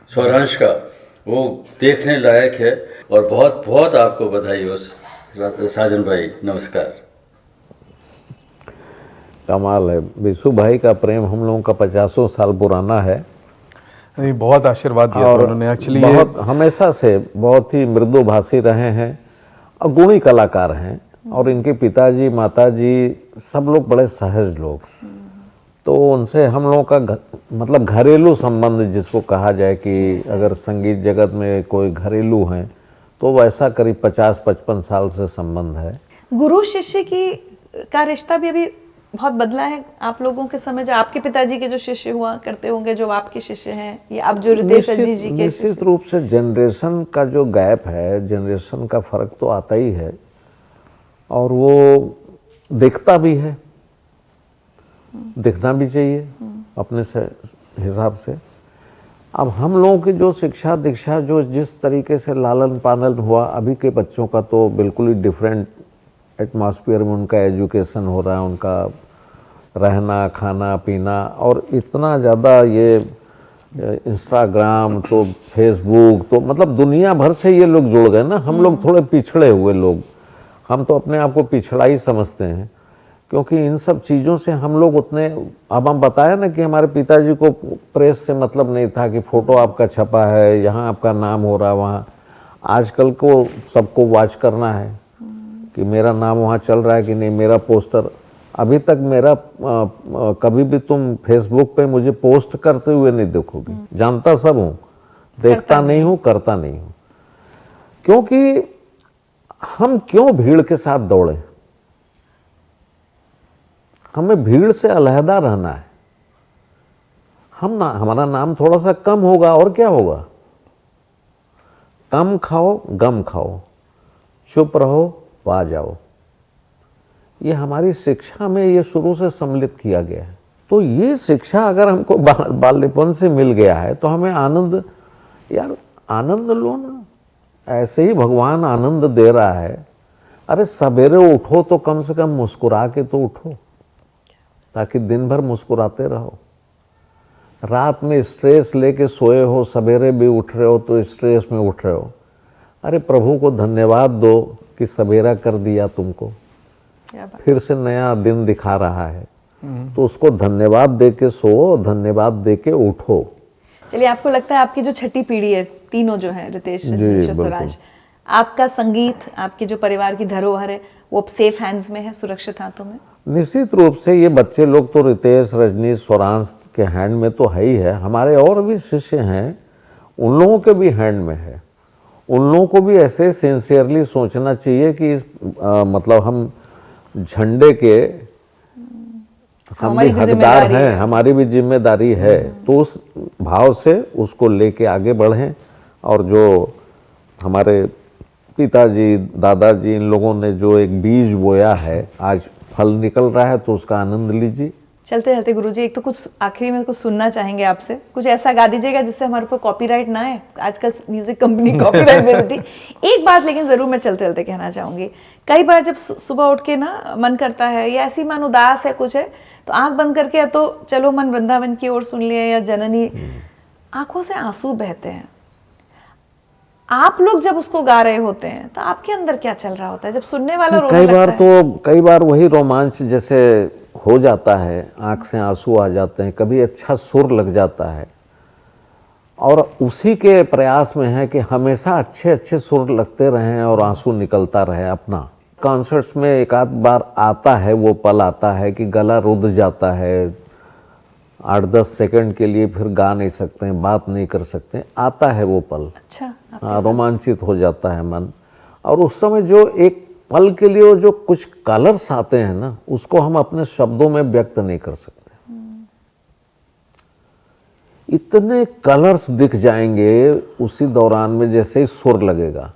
स्वरांश का, वो देखने लायक है। और बहुत बहुत आपको बधाई हो साजन भाई, नमस्कार। कमाल है। विशु भाई का प्रेम हम लोगों का 50 साल पुराना है। बहुत आशीर्वाद दिया था उन्होंने एक्चुअली। बहुत हमेशा से बहुत ही मृदुभाषी रहे हैं और गुणी कलाकार हैं। और इनके पिताजी माताजी सब लोग बड़े सहज लोग, तो उनसे हम लोगों का मतलब घरेलू संबंध जिसको कहा जाए कि अगर संगीत जगत में कोई घरेलू हैं तो वैसा करीब 50-55 साल से संबंध है। गुरु शिष्य का रिश्ता भी अभी बहुत बदला है आप लोगों के समय, जो आपके पिताजी के जो शिष्य हुआ करते होंगे, जो आपके शिष्य हैं, या आप जो रितेश अजीत जी के निश्चित रूप से जनरेशन का जो गैप है, जनरेशन का फर्क तो आता ही है, और वो दिखता भी है, दिखना भी चाहिए अपने से हिसाब से। अब हम लोगों की जो शिक्षा दीक्षा, जो जिस तरीके से लालन पालन हुआ, अभी के बच्चों का तो बिल्कुल ही डिफरेंट एटमॉस्फेयर में उनका एजुकेशन हो रहा है, उनका रहना खाना पीना, और इतना ज़्यादा ये इंस्टाग्राम तो फेसबुक तो मतलब दुनिया भर से ये लोग जुड़ गए ना। हम लोग थोड़े पिछड़े हुए लोग, हम तो अपने आप को पिछड़ा ही समझते हैं, क्योंकि इन सब चीज़ों से हम लोग उतने, अब हम बताया ना कि हमारे पिताजी को प्रेस से मतलब नहीं था कि फ़ोटो आपका छपा है, यहाँ आपका नाम हो रहा है, वहाँ। आजकल को सबको वॉच करना है कि मेरा नाम वहाँ चल रहा है कि नहीं, मेरा पोस्टर। अभी तक मेरा कभी भी तुम फेसबुक पे मुझे पोस्ट करते हुए नहीं देखोगे। जानता सब हूँ, देखता नहीं हूँ, करता नहीं हूँ, क्योंकि हम क्यों भीड़ के साथ दौड़े। हमें भीड़ से अलहदा रहना है। हमारा नाम थोड़ा सा कम होगा और क्या होगा। कम खाओ गम खाओ, चुप रहो पा जाओ। ये हमारी शिक्षा में ये शुरू से सम्मिलित किया गया है। तो ये शिक्षा अगर हमको बाल्यपन से मिल गया है तो हमें आनंद, यार आनंद लो ना। ऐसे ही भगवान आनंद दे रहा है। अरे सवेरे उठो तो कम से कम मुस्कुरा के तो उठो, ताकि दिन भर मुस्कुराते रहो। रात में स्ट्रेस लेके सोए हो, सवेरे भी उठ रहे हो तो स्ट्रेस में उठ रहे हो। अरे प्रभु को धन्यवाद दो कि सवेरा कर दिया तुमको, फिर से नया दिन दिखा रहा है, तो उसको धन्यवाद दे के सो, धन्यवाद दे के उठो। चलिए, आपको लगता है आपकी जो छठी पीढ़ी है, तीनों जो है, रितेश, रजनीश और स्वराज, आपका संगीत, आपके जो परिवार की धरोहर है, वो अब सेफ हैंड्स में है, सुरक्षित हाथों में? निश्चित रूप से ये बच्चे लोग तो रितेश, रजनीश, स्वरांश के हैंड में तो है ही है। हमारे और भी शिष्य हैं, उन लोगों के भी हैंड में है। उन लोगों को भी ऐसे सिंसियरली सोचना चाहिए कि मतलब हम झंडे के हम भी हकदार हैं, हमारी भी जिम्मेदारी है। तो उस भाव से उसको लेके आगे बढ़ें, और जो हमारे पिताजी, दादाजी, इन लोगों ने जो एक बीज बोया है, आज फल निकल रहा है, तो उसका आनंद लीजिए। चलते चलते गुरुजी, एक तो कुछ आखिरी में कुछ सुनना चाहेंगे आपसे, कुछ ऐसा गा दीजिएगा जिससे हमारे ऊपर कॉपीराइट ना है। आजकल म्यूजिक कंपनी कॉपीराइट दे देती। एक बात लेकिन जरूर मैं चलते चलते कहना चाहूंगी, कई बार जब सुबह उठ के ना मन करता है, या ऐसी मन उदास है कुछ है, तो आंख बंद करके या तो चलो मन वृंदावन की ओर सुन लिया, या जननी, आंखों से आंसू बहते हैं। आप लोग जब उसको गा रहे होते हैं तो आपके अंदर क्या चल रहा होता है जब सुनने वाला रोने लगता है? कई बार वही रोमांच जैसे हो जाता है, आंख से आंसू आ जाते हैं, कभी अच्छा सुर लग जाता है, और उसी के प्रयास में है कि हमेशा अच्छे अच्छे सुर लगते रहें और आंसू निकलता रहे अपना। कॉन्सर्ट्स में एक आध बार आता है, वो पल आता है कि गला रुध जाता है, 8-10 सेकंड के लिए फिर गा नहीं सकते हैं, बात नहीं कर सकते हैं, आता है वो पल। अच्छा, रोमांचित हो जाता है मन। और उस समय जो एक पल के लिए जो कुछ कलर्स आते हैं ना, उसको हम अपने शब्दों में व्यक्त नहीं कर सकते। इतने कलर्स दिख जाएंगे उसी दौरान में, जैसे ही सुर लगेगा,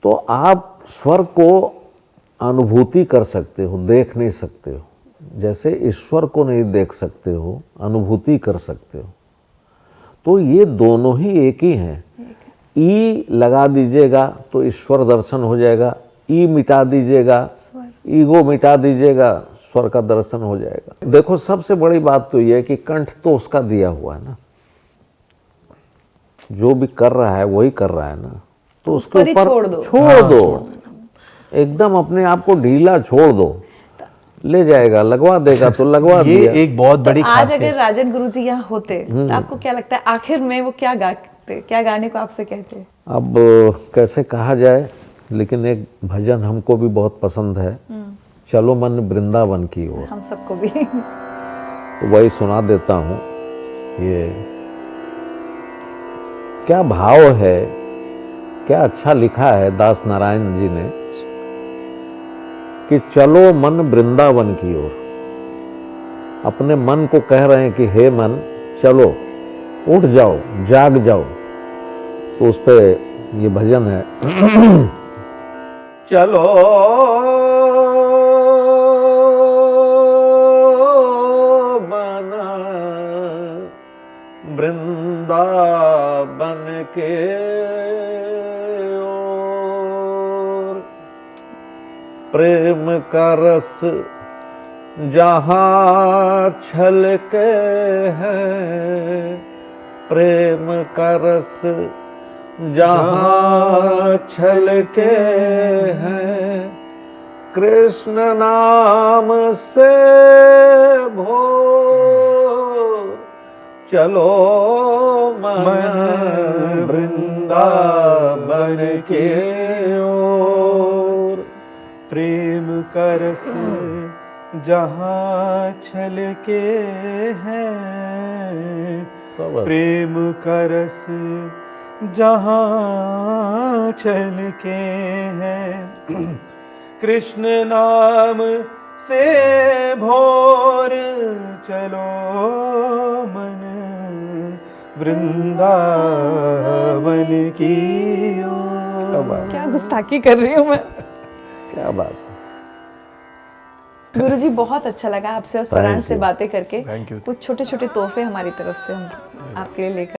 तो आप स्वर को अनुभूति कर सकते हो, देख नहीं सकते हो। जैसे ईश्वर को नहीं देख सकते हो, अनुभूति कर सकते हो। तो ये दोनों ही एक ही हैं। ई लगा दीजिएगा तो ईश्वर दर्शन हो जाएगा, ई मिटा दीजिएगा, ईगो मिटा दीजिएगा, स्वर का दर्शन हो जाएगा। देखो, सबसे बड़ी बात तो ये है कि कंठ तो उसका दिया हुआ है ना, जो भी कर रहा है वही कर रहा है ना, तो उसके ऊपर छोड़ दो, एकदम अपने आप को ढीला छोड़ दो, ले जाएगा, लगवा देगा तो लगवा दिया। ये एक बहुत बड़ी आज अगर राजन गुरुजी यहाँ होते तो आपको क्या लगता है आखिर में वो क्या गाते, क्या गाने को आपसे कहते? अब कैसे कहा जाए, लेकिन एक भजन हमको भी बहुत पसंद है, चलो मन वृंदावन की ओर, हम सबको भी। तो वही सुना देता हूँ। ये क्या भाव है, क्या अच्छा लिखा है दास नारायण जी ने, कि चलो मन वृंदावन की ओर। अपने मन को कह रहे हैं कि हे मन, चलो, उठ जाओ, जाग जाओ। तो उस पे ये भजन है, चलो मन वृंदावन के ओर, प्रेम का रस जहाँ छलके है, प्रेम का रस जहाँ छलके है, कृष्ण नाम से भोर, चलो मन वृंदावन के ओर। प्रेम का रस जहाँ छलके हैं, प्रेम का रस जहाँ छलके हैं, कृष्ण नाम से भोर, चलो मन वृंदावन की ओर। क्या गुस्ताखी कर रही हूँ मैं। क्या बात। गुरुजी, बहुत अच्छा लगा आपसे और स्वरांश से बातें करके। Thank you. कुछ छोटे छोटे तोहफे हमारी तरफ से हम आपके लिए लेकर